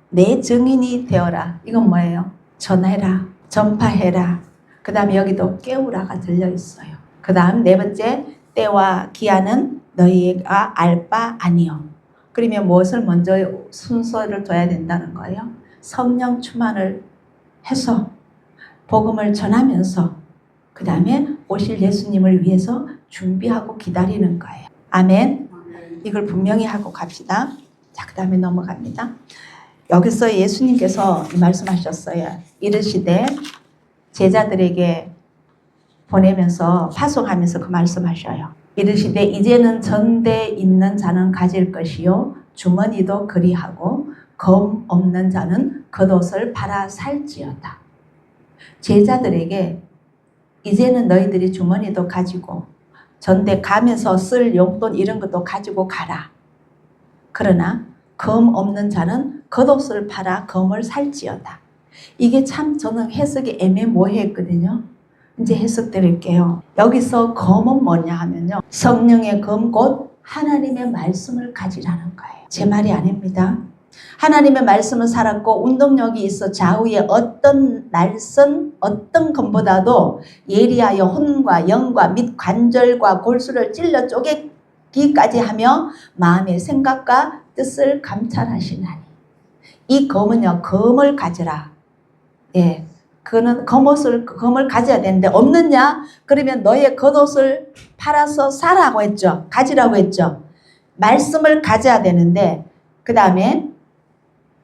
내 증인이 되어라. 이건 뭐예요? 전해라. 전파해라. 그 다음에 여기도 깨우라가 들려있어요. 그 다음 네 번째, 때와 기한은 너희가 알 바 아니요. 그러면 무엇을 먼저 순서를 둬야 된다는 거예요? 성령 충만을 해서 복음을 전하면서 그 다음에 오실 예수님을 위해서 준비하고 기다리는 거예요. 아멘. 이걸 분명히 하고 갑시다. 자, 그 다음에 넘어갑니다. 여기서 예수님께서 말씀하셨어요. 이르시되 제자들에게 보내면서 파송하면서 그 말씀하셔요. 이르시되 이제는 전대 있는 자는 가질 것이요 주머니도 그리하고 검 없는 자는 겉옷을 팔아 살지어다. 제자들에게 이제는 너희들이 주머니도 가지고 전대 가면서 쓸 용돈 이런 것도 가지고 가라. 그러나 검 없는 자는 겉옷을 팔아 검을 살지어다. 이게 참 저는 해석이 애매모호했거든요. 이제 해석 드릴게요. 여기서 검은 뭐냐 하면요. 성령의 검 곧 하나님의 말씀을 가지라는 거예요. 제 말이 아닙니다. 하나님의 말씀은 살았고 운동력이 있어 좌우에 어떤 날선 어떤 검보다도 예리하여 혼과 영과 및 관절과 골수를 찔러 쪼개 기까지 하며 마음의 생각과 뜻을 감찰하시나니. 이 검은요, 검을 가져라. 예, 그는 검을 가져야 되는데 없느냐? 그러면 너의 겉옷을 팔아서 사라고 했죠. 가지라고 했죠. 말씀을 가져야 되는데, 그 다음에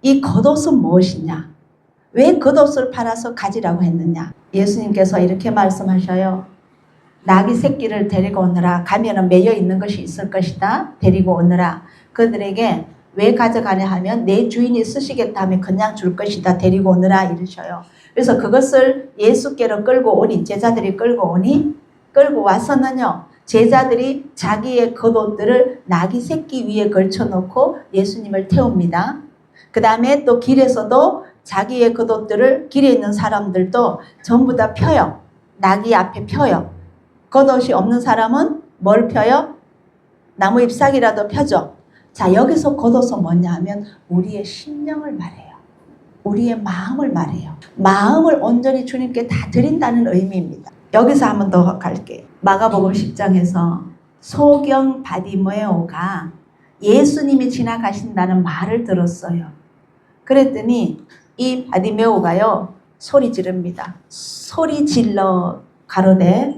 이 겉옷은 무엇이냐? 왜 겉옷을 팔아서 가지라고 했느냐? 예수님께서 이렇게 말씀하셔요. 나귀 새끼를 데리고 오느라. 가면은 매여 있는 것이 있을 것이다. 데리고 오느라. 그들에게 왜 가져가냐 하면 내 주인이 쓰시겠다 하면 그냥 줄 것이다. 데리고 오느라 이러셔요. 그래서 그것을 예수께로 끌고 오니, 제자들이 끌고 오니, 끌고 와서는요, 제자들이 자기의 겉옷들을 나귀 새끼 위에 걸쳐놓고 예수님을 태웁니다. 그 다음에 또 길에서도 자기의 겉옷들을, 길에 있는 사람들도 전부 다 펴요. 나귀 앞에 펴요. 겉옷이 없는 사람은 뭘 펴요? 나무 잎사귀라도 펴죠. 자, 여기서 겉옷은 뭐냐 하면 우리의 심령을 말해요. 우리의 마음을 말해요. 마음을 온전히 주님께 다 드린다는 의미입니다. 여기서 한 번 더 갈게요. 마가복음 10장에서 소경 바디메오가 예수님이 지나가신다는 말을 들었어요. 그랬더니 이 바디메오가요, 소리 지릅니다. 소리 질러 가로되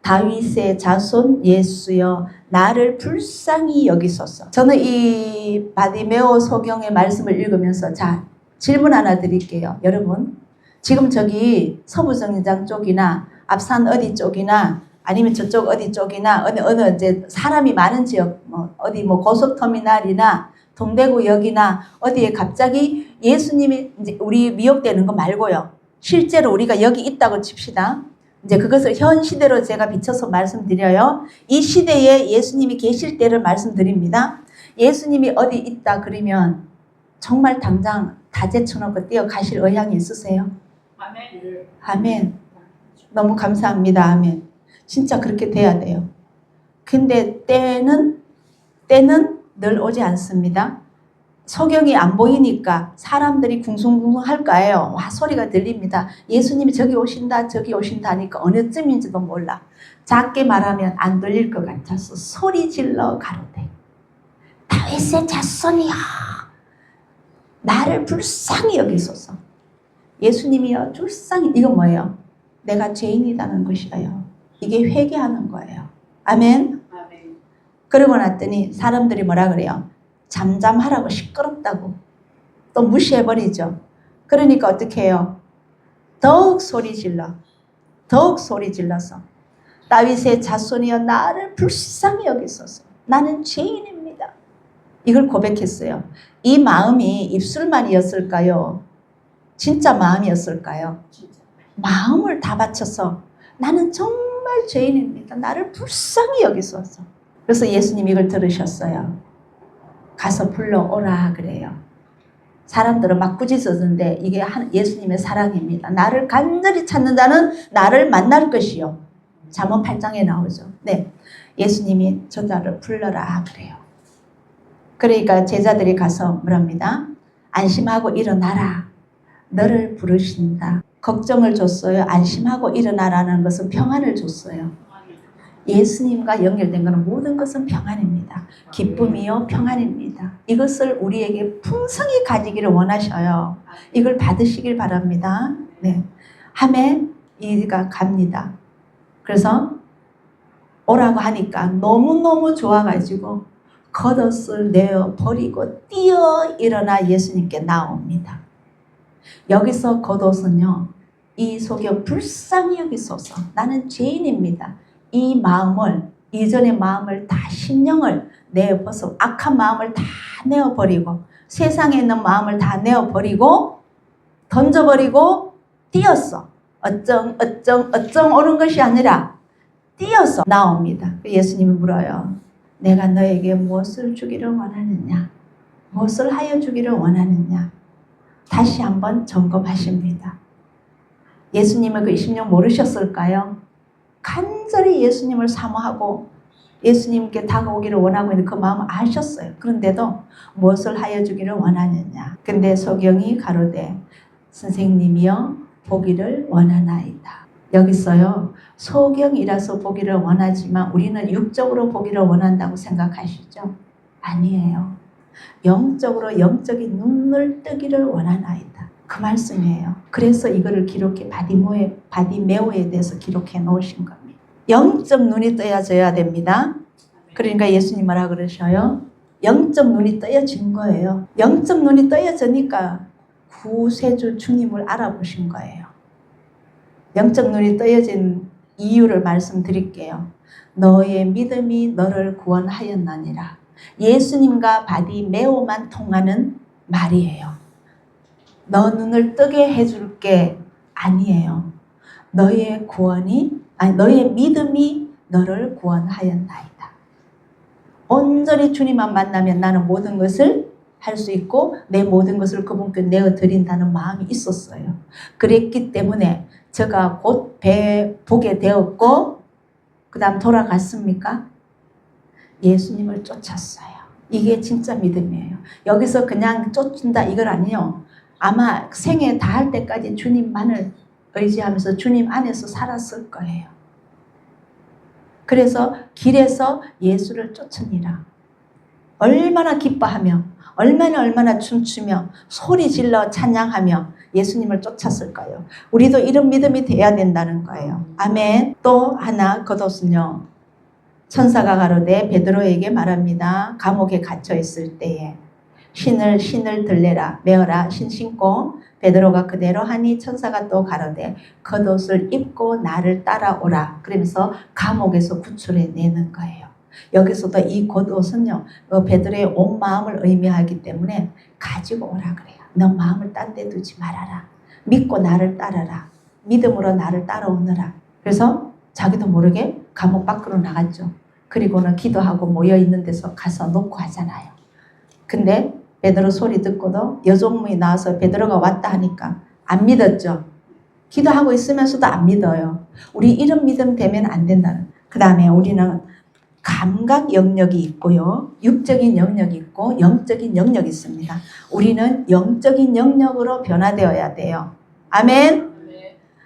다윗의 자손 예수여 나를 불쌍히 여기소서. 저는 이 바디메오 소경의 말씀을 읽으면서, 자, 질문 하나 드릴게요. 여러분, 지금 저기 서부정류장 쪽이나 앞산 어디 쪽이나 아니면 저쪽 어디 쪽이나 어느 이제 사람이 많은 지역, 어디 고속터미널이나 동대구역이나 어디에 갑자기 예수님이 이제 우리 미혹되는 거 말고요. 실제로 우리가 여기 있다고 칩시다. 이제 그것을 현 시대로 제가 비춰서 말씀드려요. 이 시대에 예수님이 계실 때를 말씀드립니다. 예수님이 어디 있다 그러면 정말 당장 다 제쳐놓고 뛰어가실 의향이 있으세요? 아멘. 아멘. 너무 감사합니다. 아멘. 진짜 그렇게 돼야 돼요. 근데 때는 늘 오지 않습니다. 소경이 안 보이니까 사람들이 궁숭궁숭 할 거예요. 와, 소리가 들립니다. 예수님이 저기 오신다 저기 오신다 하니까 어느 쯤인지도 몰라. 작게 말하면 안 들릴 것 같아서 소리 질러 가로되 다윗의 자손이여 나를 불쌍히 여기소서. 예수님이여 불쌍히, 이건 뭐예요? 내가 죄인이라는 것이에요. 이게 회개하는 거예요. 아멘. 아멘. 그러고 났더니 사람들이 뭐라 그래요? 잠잠하라고, 시끄럽다고 또 무시해버리죠. 그러니까 어떻게 해요? 더욱 소리 질러서 다윗의 자손이여 나를 불쌍히 여기소서. 나는 죄인입니다. 이걸 고백했어요. 이 마음이 입술만이었을까요? 진짜 마음이었을까요? 마음을 다 바쳐서 나는 정말 죄인입니다. 나를 불쌍히 여기소서. 그래서 예수님이 이걸 들으셨어요. 가서 불러오라 그래요. 사람들은 막 꾸짖었는데 이게 예수님의 사랑입니다. 나를 간절히 찾는 자는 나를 만날 것이요. 잠언 8장에 나오죠. 네, 예수님이 저자를 불러라 그래요. 그러니까 제자들이 가서 뭐랍니다. 안심하고 일어나라. 너를 부르신다. 걱정을 줬어요. 안심하고 일어나라는 것은 평안을 줬어요. 예수님과 연결된 것은 모든 것은 평안입니다. 기쁨이요 평안입니다. 이것을 우리에게 풍성히 가지기를 원하셔요. 이걸 받으시길 바랍니다. 네, 함에 이가 갑니다. 그래서 오라고 하니까 너무너무 좋아가지고 겉옷을 내어 버리고 뛰어 일어나 예수님께 나옵니다. 여기서 겉옷은요, 이 소경 불쌍히 여기소서. 나는 죄인입니다. 이 마음을, 이전의 마음을 다, 심령을 내어버리고 악한 마음을 다 내어버리고 세상에 있는 마음을 다 내어버리고 던져버리고 뛰었어. 어쩡 오는 것이 아니라 뛰어서 나옵니다. 예수님이 물어요. 내가 너에게 무엇을 주기를 원하느냐? 무엇을 하여 주기를 원하느냐? 다시 한번 점검하십니다. 예수님을 그 20년 모르셨을까요? 간절히 예수님을 사모하고 예수님께 다가오기를 원하고 있는 그 마음을 아셨어요. 그런데도 무엇을 하여 주기를 원하느냐? 근데 소경이 가로되 선생님이여 보기를 원하나이다. 여기서요. 소경이라서 보기를 원하지만 우리는 육적으로 보기를 원한다고 생각하시죠? 아니에요. 영적으로 영적인 눈을 뜨기를 원하나이다. 그 말씀이에요. 그래서 이거를 기록해 바디메오에 대해서 기록해 놓으신 겁니다. 영적 눈이 떠야져야 됩니다. 그러니까 예수님 뭐라 그러셔요? 영적 눈이 떠여진 거예요. 영적 눈이 떠여지니까 구세주 주님을 알아보신 거예요. 영적 눈이 떠여진 이유를 말씀드릴게요. 너의 믿음이 너를 구원하였나니라. 예수님과 바디메오만 통하는 말이에요. 너 눈을 뜨게 해줄게 아니에요. 너의 믿음이 너를 구원하였나이다. 온전히 주님만 만나면 나는 모든 것을 할 수 있고 내 모든 것을 그분께 내어드린다는 마음이 있었어요. 그랬기 때문에 제가 곧 보게 되었고 그 다음 돌아갔습니까? 예수님을 쫓았어요. 이게 진짜 믿음이에요. 여기서 그냥 쫓는다 이걸 아니에요. 아마 생애 다할 때까지 주님만을 의지하면서 주님 안에서 살았을 거예요. 그래서 길에서 예수를 쫓으니라. 얼마나 기뻐하며 얼마나 춤추며 소리 질러 찬양하며 예수님을 쫓았을까요? 우리도 이런 믿음이 돼야 된다는 거예요. 아멘. 또 하나 겉옷은요. 천사가 가로되 베드로에게 말합니다. 감옥에 갇혀 있을 때에 신을 들래라 메어라 신 신고 베드로가 그대로 하니 천사가 또 가로되 겉옷을 입고 나를 따라오라. 그러면서 감옥에서 구출해 내는 거예요. 여기서도 이 겉옷은요. 베드로의 온 마음을 의미하기 때문에 가지고 오라 그래요. 너 마음을 딴 데 두지 말아라. 믿고 나를 따라라. 믿음으로 나를 따라오너라. 그래서 자기도 모르게 감옥 밖으로 나갔죠. 그리고는 기도하고 모여있는 데서 가서 놓고 하잖아요. 근데 베드로 소리 듣고도 여종문이 나와서 베드로가 왔다 하니까 안 믿었죠. 기도하고 있으면서도 안 믿어요. 우리 이런 믿음 되면 안 된다는. 그 다음에 우리는 감각 영역이 있고요. 육적인 영역이 있고 영적인 영역이 있습니다. 우리는 영적인 영역으로 변화되어야 돼요. 아멘.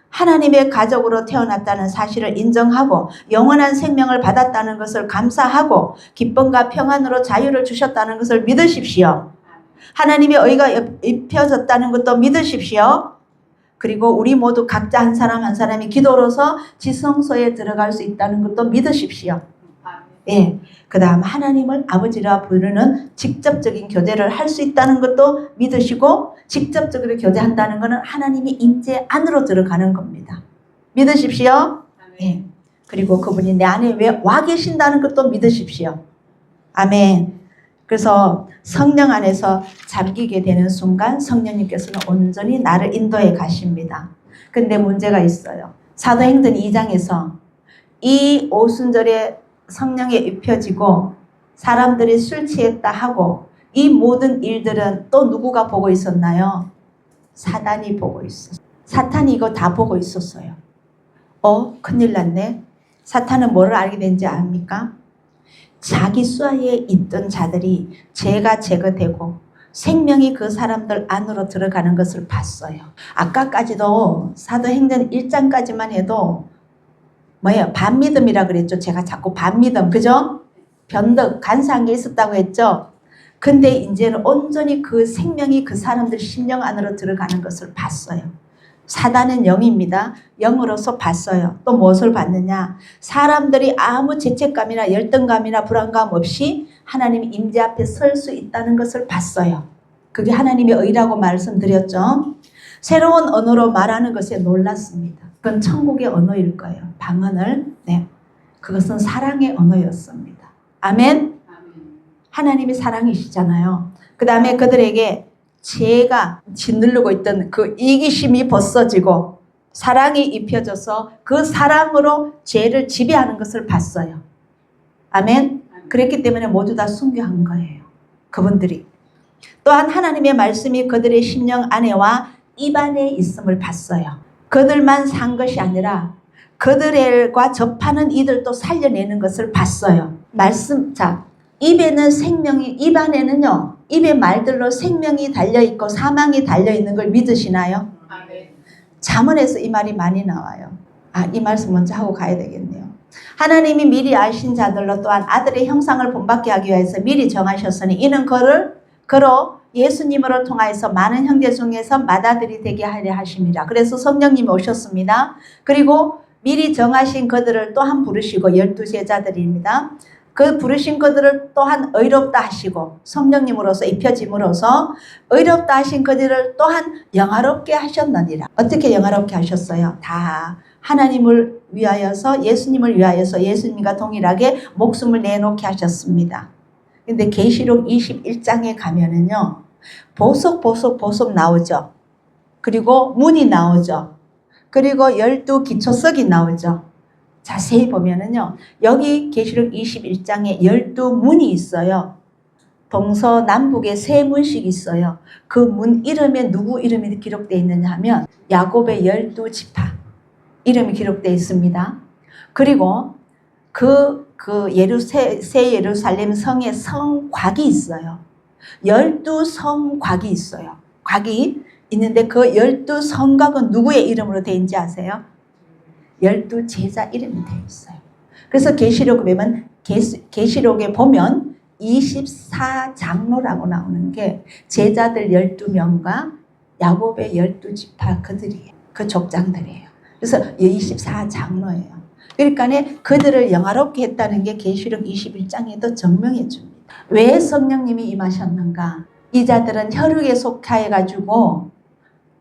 하나님의 가족으로 태어났다는 사실을 인정하고 영원한 생명을 받았다는 것을 감사하고 기쁨과 평안으로 자유를 주셨다는 것을 믿으십시오. 하나님의 의가 입혀졌다는 것도 믿으십시오. 그리고 우리 모두 각자 한 사람 한 사람이 기도로서 지성소에 들어갈 수 있다는 것도 믿으십시오. 예. 그 다음 하나님을 아버지라 부르는 직접적인 교제를 할 수 있다는 것도 믿으시고 직접적으로 교제한다는 것은 하나님이 임재 안으로 들어가는 겁니다. 믿으십시오. 예. 그리고 그분이 내 안에 왜 와 계신다는 것도 믿으십시오. 아멘. 그래서 성령 안에서 잠기게 되는 순간 성령님께서는 온전히 나를 인도해 가십니다. 근데 문제가 있어요. 사도행전 2장에서 이 오순절에 성령에 입혀지고 사람들이 술 취했다 하고 이 모든 일들은 또 누구가 보고 있었나요? 사단이 보고 있었어요. 사탄이 이거 다 보고 있었어요. 큰일 났네. 사탄은 뭐를 알게 된지 압니까? 자기 수하에 있던 자들이 죄가 제거되고 생명이 그 사람들 안으로 들어가는 것을 봤어요. 아까까지도 사도행전 1장까지만 해도 반미듬이라 그랬죠. 제가 자꾸 반미듬, 그죠? 변덕, 간사한 게 있었다고 했죠. 근데 이제는 온전히 그 생명이 그 사람들 심령 안으로 들어가는 것을 봤어요. 사단은 영입니다. 영으로서 봤어요. 또 무엇을 봤느냐? 사람들이 아무 죄책감이나 열등감이나 불안감 없이 하나님 임재 앞에 설 수 있다는 것을 봤어요. 그게 하나님의 의라고 말씀드렸죠. 새로운 언어로 말하는 것에 놀랐습니다. 그건 천국의 언어일 거예요. 방언을. 네. 그것은 사랑의 언어였습니다. 아멘. 하나님이 사랑이시잖아요. 그 다음에 그들에게 죄가 짓누르고 있던 그 이기심이 벗어지고 사랑이 입혀져서 그 사랑으로 죄를 지배하는 것을 봤어요. 아멘. 그랬기 때문에 모두 다 순교한 거예요. 그분들이. 또한 하나님의 말씀이 그들의 심령 안에와 입안에 있음을 봤어요. 그들만 산 것이 아니라 그들과 접하는 이들도 살려내는 것을 봤어요. 입에는 생명이, 입안에는요, 입의 말들로 생명이 달려있고 사망이 달려있는 걸 믿으시나요? 아멘. 잠언에서 이 말이 많이 나와요. 이 말씀 먼저 하고 가야 되겠네요. 하나님이 미리 아신 자들로 또한 아들의 형상을 본받게 하기 위해서 미리 정하셨으니 이는 그로 예수님으로 통하여서 많은 형제 중에서 맏아들이 되게 하려 하심이라. 그래서 성령님이 오셨습니다. 그리고 미리 정하신 그들을 또한 부르시고 12제자들입니다. 그 부르신 그들을 또한 의롭다 하시고 성령님으로서 입혀짐으로써 의롭다 하신 그들을 또한 영화롭게 하셨느니라. 어떻게 영화롭게 하셨어요? 다 하나님을 위하여서 예수님을 위하여서 예수님과 동일하게 목숨을 내놓게 하셨습니다. 근데 계시록 21장에 가면은요. 보석 나오죠. 그리고 문이 나오죠. 그리고 12기초석이 나오죠. 자세히 보면은요. 여기 계시록 21장에 12문이 있어요. 동서남북에 3문씩 있어요. 그 문 이름에 누구 이름이 기록되어 있느냐 하면 야곱의 12지파 이름이 기록되어 있습니다. 그리고 새 예루살렘 성에 성곽이 있어요. 12성곽이 있어요. 곽이 있는데 그 12성곽은 누구의 이름으로 되어 있는지 아세요? 12제자 이름이 되어 있어요. 그래서 계시록에 보면 24장로라고 나오는 게 제자들 12명과 야곱의 12지파 그들이에요. 그 족장들이에요. 그래서 24장로예요. 그러니까 그들을 영화롭게 했다는 게 계시록 21장에도 증명해 줍니다. 왜 성령님이 임하셨는가? 이 자들은 혈육에 속하여가지고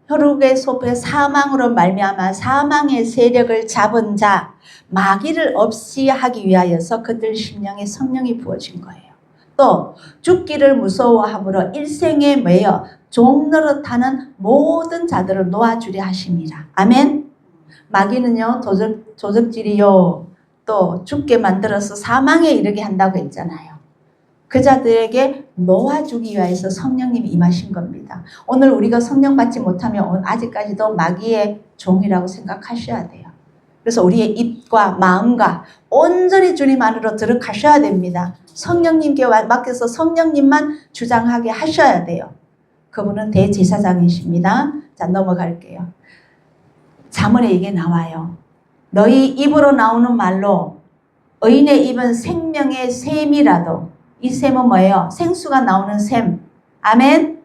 혈육의 속에 사망으로 말미암아 사망의 세력을 잡은 자 마귀를 없이 하기 위하여서 그들 심령에 성령이 부어진 거예요. 또 죽기를 무서워함으로 일생에 매여 종 노릇하는 모든 자들을 놓아주려 하심이라. 아멘. 마귀는요 도적질이요 또 죽게 만들어서 사망에 이르게 한다고 했잖아요. 그 자들에게 놓아주기 위해서 성령님이 임하신 겁니다. 오늘 우리가 성령 받지 못하면 아직까지도 마귀의 종이라고 생각하셔야 돼요. 그래서 우리의 입과 마음과 온전히 주님 안으로 들어가셔야 됩니다. 성령님께 맡겨서 성령님만 주장하게 하셔야 돼요. 그분은 대제사장이십니다. 자, 넘어갈게요. 잠언에 이게 나와요. 너희 입으로 나오는 말로 의인의 입은 생명의 샘이라도 이 샘은 뭐예요? 생수가 나오는 샘. 아멘.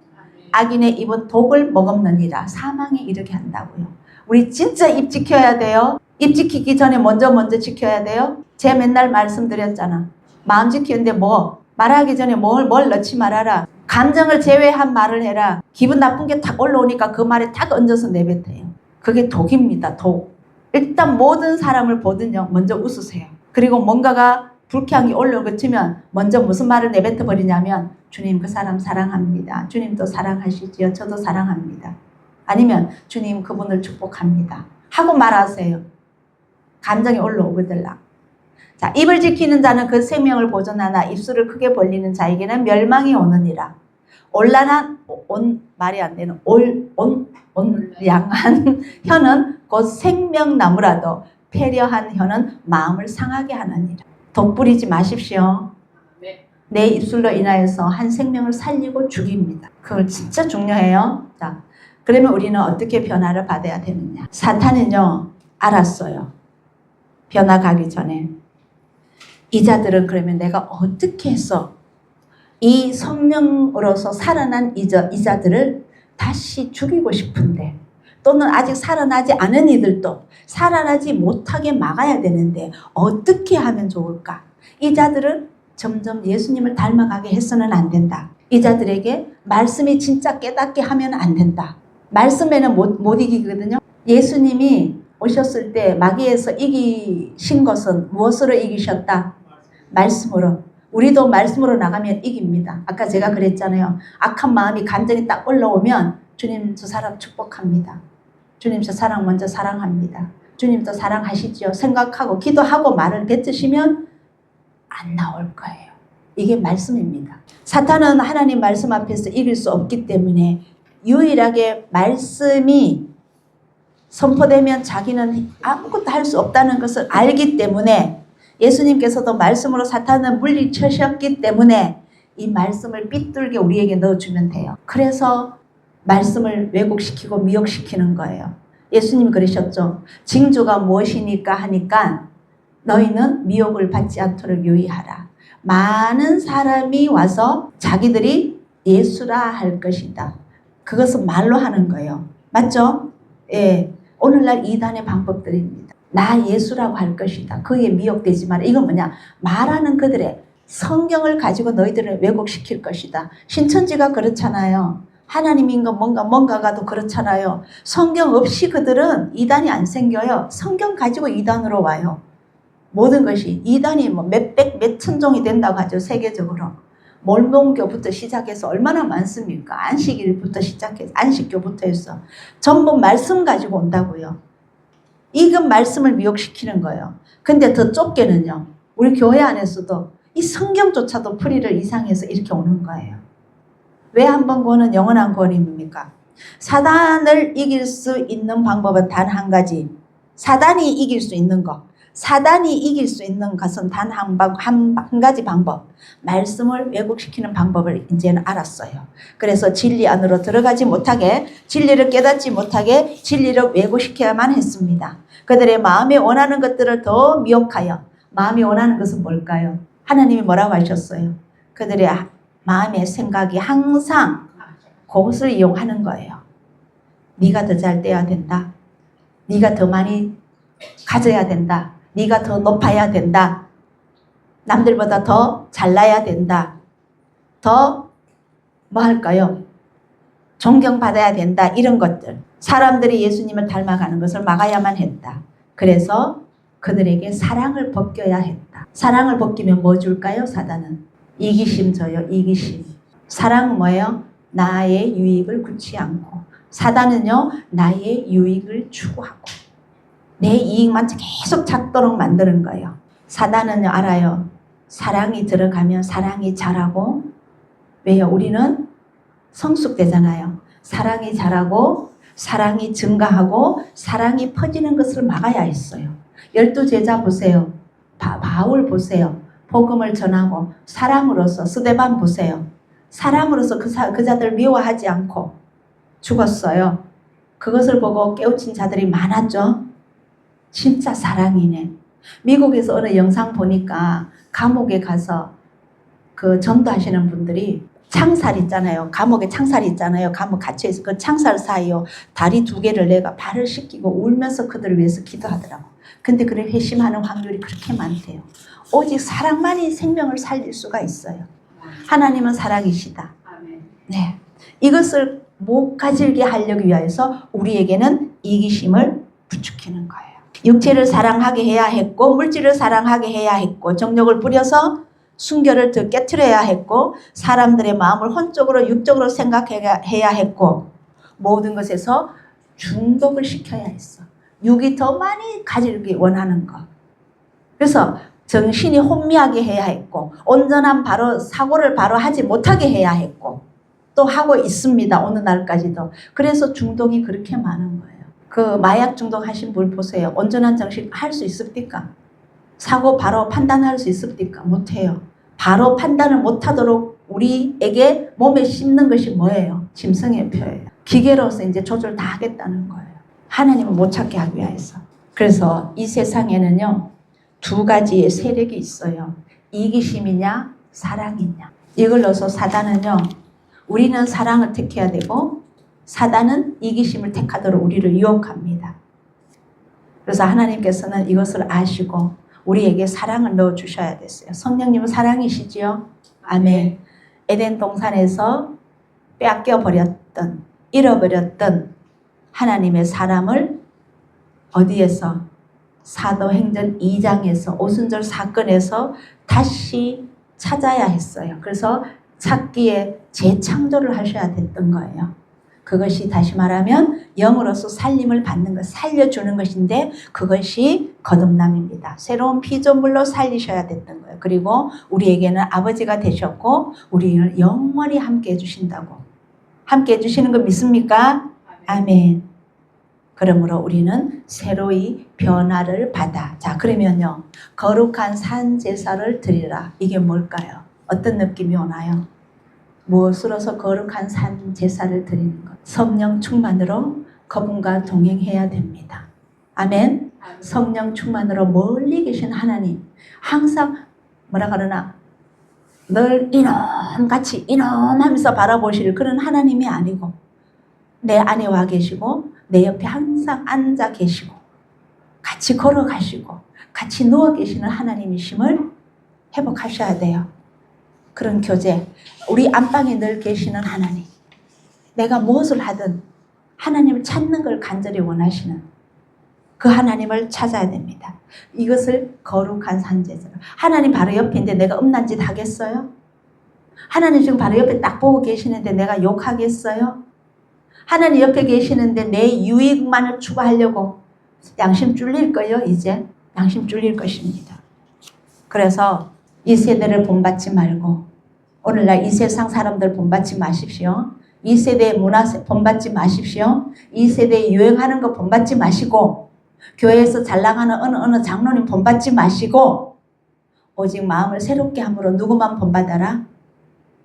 악인의 입은 독을 머금느니라. 사망에 이르게 한다고요. 우리 진짜 입 지켜야 돼요. 입 지키기 전에 먼저 지켜야 돼요. 제가 맨날 말씀드렸잖아. 마음 지키는데 말하기 전에 뭘 넣지 말아라. 감정을 제외한 말을 해라. 기분 나쁜 게 탁 올라오니까 그 말에 탁 얹어서 내뱉어요. 그게 독입니다. 독. 일단 모든 사람을 보든요. 먼저 웃으세요. 그리고 뭔가가 불쾌한 게 올라오면 먼저 무슨 말을 내뱉어 버리냐면 주님 그 사람 사랑합니다. 주님도 사랑하시지요. 저도 사랑합니다. 아니면 주님 그분을 축복합니다. 하고 말하세요. 감정이 올라오거들라. 자, 입을 지키는 자는 그 생명을 보존하나 입술을 크게 벌리는 자에게는 멸망이 오느니라. 말이 안 되는 온량한 혀는 곧 생명나무라도 패려한 혀는 마음을 상하게 하느니라. 독 뿌리지 마십시오. 네. 내 입술로 인하여서 한 생명을 살리고 죽입니다. 그걸 진짜 중요해요. 자, 그러면 우리는 어떻게 변화를 받아야 되느냐? 사탄은요 알았어요. 변화가기 전에 이 자들은 그러면 내가 어떻게 해서 이 성령으로서 살아난 이 자들을 다시 죽이고 싶은데 또는 아직 살아나지 않은 이들도 살아나지 못하게 막아야 되는데 어떻게 하면 좋을까? 이 자들은 점점 예수님을 닮아가게 해서는 안 된다. 이 자들에게 말씀이 진짜 깨닫게 하면 안 된다. 말씀에는 못 이기거든요. 예수님이 오셨을 때 마귀에서 이기신 것은 무엇으로 이기셨다? 말씀으로. 우리도 말씀으로 나가면 이깁니다. 아까 제가 그랬잖아요. 악한 마음이 간절히 딱 올라오면 주님 저 사람 축복합니다. 주님 저 사람 먼저 사랑합니다. 주님도 사랑하시지요. 생각하고 기도하고 말을 뱉으시면 안 나올 거예요. 이게 말씀입니다. 사탄은 하나님 말씀 앞에서 이길 수 없기 때문에 유일하게 말씀이 선포되면 자기는 아무것도 할 수 없다는 것을 알기 때문에 예수님께서도 말씀으로 사탄을 물리치셨기 때문에 이 말씀을 삐뚤게 우리에게 넣어주면 돼요. 그래서 말씀을 왜곡시키고 미혹시키는 거예요. 예수님이 그러셨죠. 징조가 무엇이니까 하니까 너희는 미혹을 받지 않도록 유의하라. 많은 사람이 와서 자기들이 예수라 할 것이다. 그것은 말로 하는 거예요. 맞죠? 예. 오늘날 이단의 방법들입니다. 나 예수라고 할 것이다. 그에 미혹되지 마라. 이건 뭐냐? 말하는 그들의 성경을 가지고 너희들을 왜곡시킬 것이다. 신천지가 그렇잖아요. 하나님인가 뭔가가도 그렇잖아요. 성경 없이 그들은 이단이 안 생겨요. 성경 가지고 이단으로 와요. 모든 것이 이단이 뭐 몇백 몇천 종이 된다고 하죠. 세계적으로. 몰몬교부터 시작해서 얼마나 많습니까? 안식일부터 시작해서 안식교부터 해서 전부 말씀 가지고 온다고요. 이건 말씀을 미혹시키는 거예요. 근데 더 좁게는요. 우리 교회 안에서도 이 성경조차도 풀이를 이상해서 이렇게 오는 거예요. 왜 한 번 구원은 영원한 구원입니까? 사단을 이길 수 있는 방법은 단 한 가지. 사단이 이길 수 있는 것. 사단이 이길 수 있는 것은 단 한 가지 방법. 말씀을 왜곡시키는 방법을 이제는 알았어요. 그래서 진리 안으로 들어가지 못하게, 진리를 깨닫지 못하게 진리를 왜곡시켜야만 했습니다. 그들의 마음에 원하는 것들을 더 미혹하여, 마음이 원하는 것은 뭘까요? 하나님이 뭐라고 하셨어요? 그들의 마음의 생각이 항상 그것을 이용하는 거예요. 네가 더 잘 돼야 된다. 네가 더 많이 가져야 된다. 네가 더 높아야 된다. 남들보다 더 잘나야 된다. 더 뭐 할까요? 존경받아야 된다. 이런 것들. 사람들이 예수님을 닮아가는 것을 막아야만 했다. 그래서 그들에게 사랑을 벗겨야 했다. 사랑을 벗기면 뭐 줄까요? 사단은. 이기심 줘요. 이기심. 사랑은 뭐예요? 나의 유익을 굳지 않고. 사단은요. 나의 유익을 추구하고. 내 이익만 계속 찾도록 만드는 거예요. 사단은요. 알아요. 사랑이 들어가면 사랑이 자라고. 왜요? 우리는 성숙되잖아요. 사랑이 자라고 사랑이 증가하고 사랑이 퍼지는 것을 막아야 했어요. 12제자 보세요. 바울 보세요. 복음을 전하고 사람으로서 스데반 보세요. 사람으로서 그자들 미워하지 않고 죽었어요. 그것을 보고 깨우친 자들이 많았죠. 진짜 사랑이네. 미국에서 어느 영상 보니까 감옥에 가서 그 전도하시는 분들이 창살 있잖아요. 감옥에 창살 있잖아요. 감옥 갇혀있어. 그 창살 사이요. 다리 2개를 내가 발을 씻기고 울면서 그들을 위해서 기도하더라고. 근데 그를 회심하는 확률이 그렇게 많대요. 오직 사랑만이 생명을 살릴 수가 있어요. 하나님은 사랑이시다. 네, 이것을 못 가지게 하려기 위해서 우리에게는 이기심을 부추기는 거예요. 육체를 사랑하게 해야 했고 물질을 사랑하게 해야 했고 정욕을 부려서 순결을 더 깨트려야 했고 사람들의 마음을 혼적으로 육적으로 생각해야 했고 모든 것에서 중독을 시켜야 했어. 육이 더 많이 가지기 원하는 것. 그래서 정신이 혼미하게 해야 했고 온전한 사고를 바로 하지 못하게 해야 했고 또 하고 있습니다. 오늘 날까지도. 그래서 중독이 그렇게 많은 거예요. 그 마약 중독하신 분 보세요. 온전한 정신 할 수 있습니까? 사고 바로 판단할 수 있습니까? 못해요. 바로 판단을 못하도록 우리에게 몸에 씹는 것이 뭐예요? 짐승의 표예요. 기계로서 이제 조절 다 하겠다는 거예요. 하나님을 못 찾게 하기 위해서. 그래서 이 세상에는요. 2가지의 세력이 있어요. 이기심이냐 사랑이냐. 이걸로서 사단은요. 우리는 사랑을 택해야 되고 사단은 이기심을 택하도록 우리를 유혹합니다. 그래서 하나님께서는 이것을 아시고 우리에게 사랑을 넣어주셔야 됐어요. 성령님은 사랑이시지요? 아멘. 에덴 동산에서 빼앗겨버렸던 잃어버렸던 하나님의 사람을 어디에서? 사도행전 2장에서 오순절 사건에서 다시 찾아야 했어요. 그래서 찾기에 재창조를 하셔야 됐던 거예요. 그것이 다시 말하면 영으로서 살림을 받는 것, 살려주는 것인데 그것이 거듭남입니다. 새로운 피조물로 살리셔야 됐던 거예요. 그리고 우리에게는 아버지가 되셨고 우리를 영원히 함께 해주신다고. 함께 해주시는 거 믿습니까? 아멘. 그러므로 우리는 새로이 변화를 받아. 자, 그러면요. 거룩한 산 제사를 드리라. 이게 뭘까요? 어떤 느낌이 오나요? 무엇으로서 거룩한 산 제사를 드리는 것? 성령 충만으로 그분과 동행해야 됩니다. 아멘. 성령 충만으로 멀리 계신 하나님, 항상 뭐라 그러나 늘 이놈같이 이놈하면서 바라보실 그런 하나님이 아니고 내 안에 와 계시고 내 옆에 항상 앉아 계시고 같이 걸어가시고 같이 누워 계시는 하나님이심을 회복하셔야 돼요. 그런 교제, 우리 안방에 늘 계시는 하나님, 내가 무엇을 하든 하나님을 찾는 걸 간절히 원하시는 그 하나님을 찾아야 됩니다. 이것을 거룩한 산제사로. 하나님 바로 옆인데 내가 음란 짓 하겠어요? 하나님 지금 바로 옆에 딱 보고 계시는데 내가 욕하겠어요? 하나님 옆에 계시는데 내 유익만을 추구하려고 양심 쫄릴 거예요. 이제 양심 쫄릴 것입니다. 그래서 이 세대를 본받지 말고 오늘날 이 세상 사람들 본받지 마십시오. 이 세대의 문화 본받지 마십시오. 이 세대에 유행하는 거 본받지 마시고 교회에서 잘 나가는 어느 장로님 본받지 마시고 오직 마음을 새롭게 함으로 누구만 본받아라?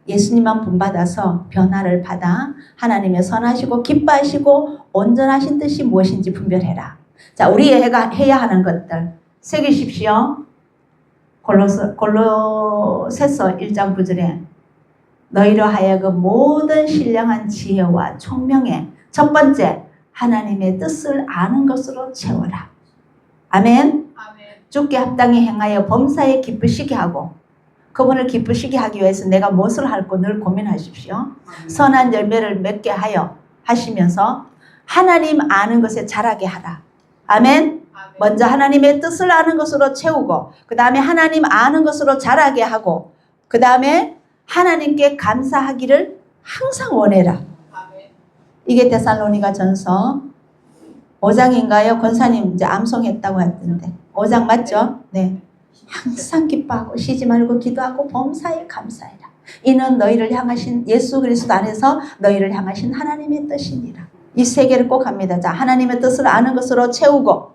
예수님만 본받아서 변화를 받아 하나님의 선하시고 기뻐하시고 온전하신 뜻이 무엇인지 분별해라. 자, 우리 해야 하는 것들 새기십시오. 골로새서 1장 9절에 너희로 하여금 모든 신령한 지혜와 총명에 첫 번째 하나님의 뜻을 아는 것으로 채워라. 아멘. 주께 합당히 행하여 범사에 기쁘시게 하고 그분을 기쁘시게 하기 위해서 내가 무엇을 할고 늘 고민하십시오. 선한 열매를 맺게 하여 하시면서 하나님 아는 것에 자라게 하라. 아멘. 먼저 하나님의 뜻을 아는 것으로 채우고 그 다음에 하나님 아는 것으로 자라게 하고 그 다음에 하나님께 감사하기를 항상 원해라. 이게 데살로니가 전서 5장인가요? 권사님 이제 암송했다고 했던데 5장 맞죠? 네. 항상 기뻐하고 쉬지 말고 기도하고 범사에 감사해라. 이는 너희를 향하신 예수 그리스도 안에서 너희를 향하신 하나님의 뜻이니라. 이 세 개를 꼭 합니다. 자, 하나님의 뜻을 아는 것으로 채우고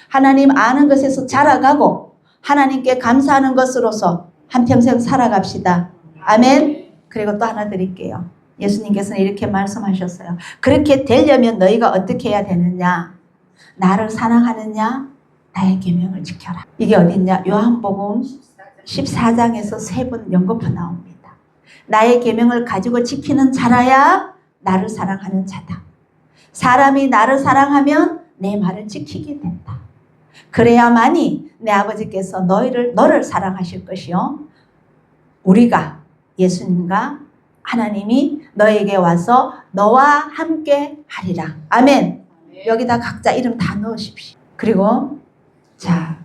하나님 아는 것에서 자라가고 하나님께 감사하는 것으로서 한평생 살아갑시다. 아멘. 그리고 또 하나 드릴게요. 예수님께서는 이렇게 말씀하셨어요. 그렇게 되려면 너희가 어떻게 해야 되느냐? 나를 사랑하느냐? 나의 계명을 지켜라. 이게 어딨냐? 요한복음 14장에서 세 번 연거푸 나옵니다. 나의 계명을 가지고 지키는 자라야 나를 사랑하는 자다. 사람이 나를 사랑하면 내 말을 지키게 된다. 그래야만이 내 아버지께서 너를 사랑하실 것이요. 우리가 예수님과 하나님이 너에게 와서 너와 함께 하리라. 아멘. 여기다 각자 이름 다 넣으십시오. 그리고 자,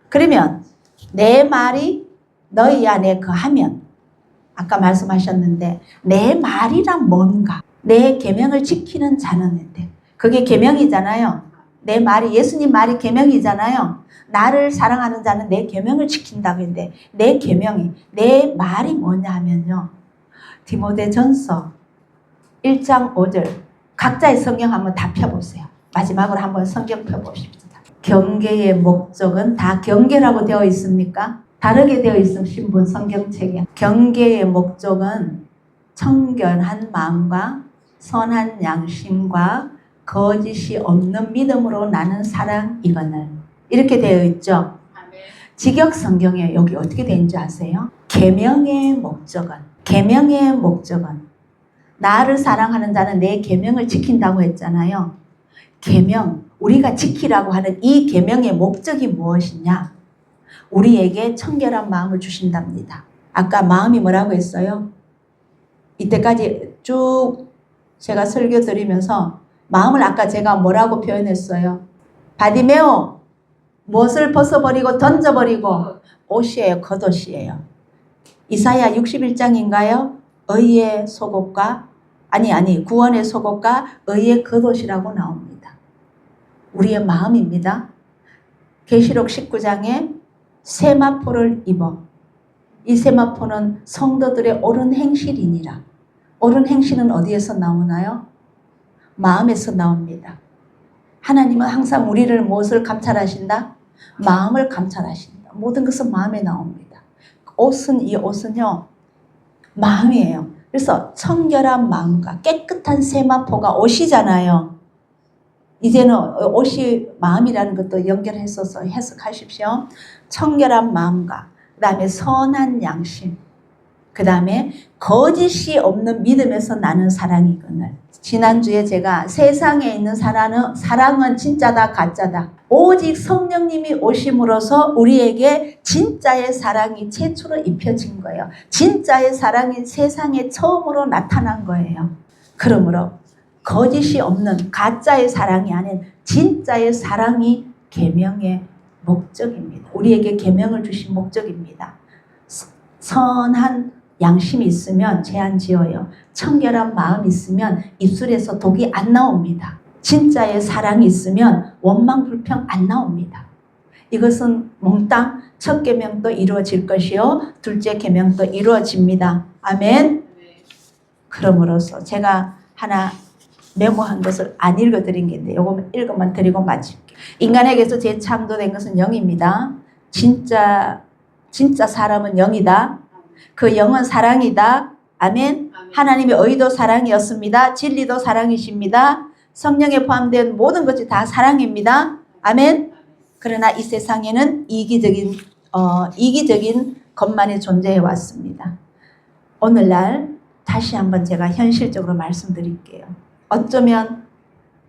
그러면 내 말이 너희 안에 거하면 아까 말씀하셨는데 내 말이란 뭔가? 내 계명을 지키는 자는데 그게 계명이잖아요. 내 말이 예수님 말이 계명이잖아요. 나를 사랑하는 자는 내 계명을 지킨다고 했는데 내 계명이 내 말이 뭐냐 하면요. 디모데전서 1장 5절 각자의 성경 한번 다 펴보세요. 마지막으로 한번 성경 펴보십시다. 경계의 목적은 다 경계라고 되어 있습니까? 다르게 되어 있으신 분 성경책에 경계의 목적은 청결한 마음과 선한 양심과 거짓이 없는 믿음으로 나는 사랑이거늘 이렇게 되어 있죠. 직역 성경에 여기 어떻게 되어 있는지 아세요? 계명의 목적은 나를 사랑하는 자는 내 계명을 지킨다고 했잖아요. 계명, 우리가 지키라고 하는 이 계명의 목적이 무엇이냐? 우리에게 청결한 마음을 주신답니다. 아까 마음이 뭐라고 했어요? 이때까지 쭉 제가 설교 드리면서 마음을 아까 제가 뭐라고 표현했어요? 바디메오, 무엇을 벗어버리고 던져버리고 옷이에요, 겉옷이에요. 이사야 61장인가요? 의의 속옷과 구원의 속옷과 의의 겉옷이라고 나옵니다. 우리의 마음입니다. 계시록 19장에 세마포를 입어 이 세마포는 성도들의 옳은 행실이니라. 옳은 행실은 어디에서 나오나요? 마음에서 나옵니다. 하나님은 항상 우리를 무엇을 감찰하신다? 마음을 감찰하신다. 모든 것은 마음에 나옵니다. 이 옷은요 마음이에요. 그래서 청결한 마음과 깨끗한 세마포가 옷이잖아요. 이제는 옷이 마음이라는 것도 연결해서 해석하십시오. 청결한 마음과 그 다음에 선한 양심, 그 다음에 거짓이 없는 믿음에서 나는 사랑이거늘. 지난주에 제가 세상에 있는 사랑은 진짜다 가짜다. 오직 성령님이 오심으로써 우리에게 진짜의 사랑이 최초로 입혀진 거예요. 진짜의 사랑이 세상에 처음으로 나타난 거예요. 그러므로 거짓이 없는 가짜의 사랑이 아닌 진짜의 사랑이 계명의 목적입니다. 우리에게 계명을 주신 목적입니다. 선한 양심이 있으면 죄 안 지어요. 청결한 마음이 있으면 입술에서 독이 안 나옵니다. 진짜의 사랑이 있으면 원망 불평 안 나옵니다. 이것은 몽땅 첫 계명도 이루어질 것이요 둘째 계명도 이루어집니다. 아멘. 그럼으로써 제가 하나 메모한 것을 안 읽어드린 게 있는데 요거 읽어만 드리고 마칠게요. 인간에게서 재창조된 것은 영입니다. 진짜 사람은 영이다. 그 영은 사랑이다. 아멘. 하나님의 의도 사랑이었습니다. 진리도 사랑이십니다. 성령에 포함된 모든 것이 다 사랑입니다. 아멘. 그러나 이 세상에는 이기적인 것만이 존재해 왔습니다. 오늘날 다시 한번 제가 현실적으로 말씀드릴게요. 어쩌면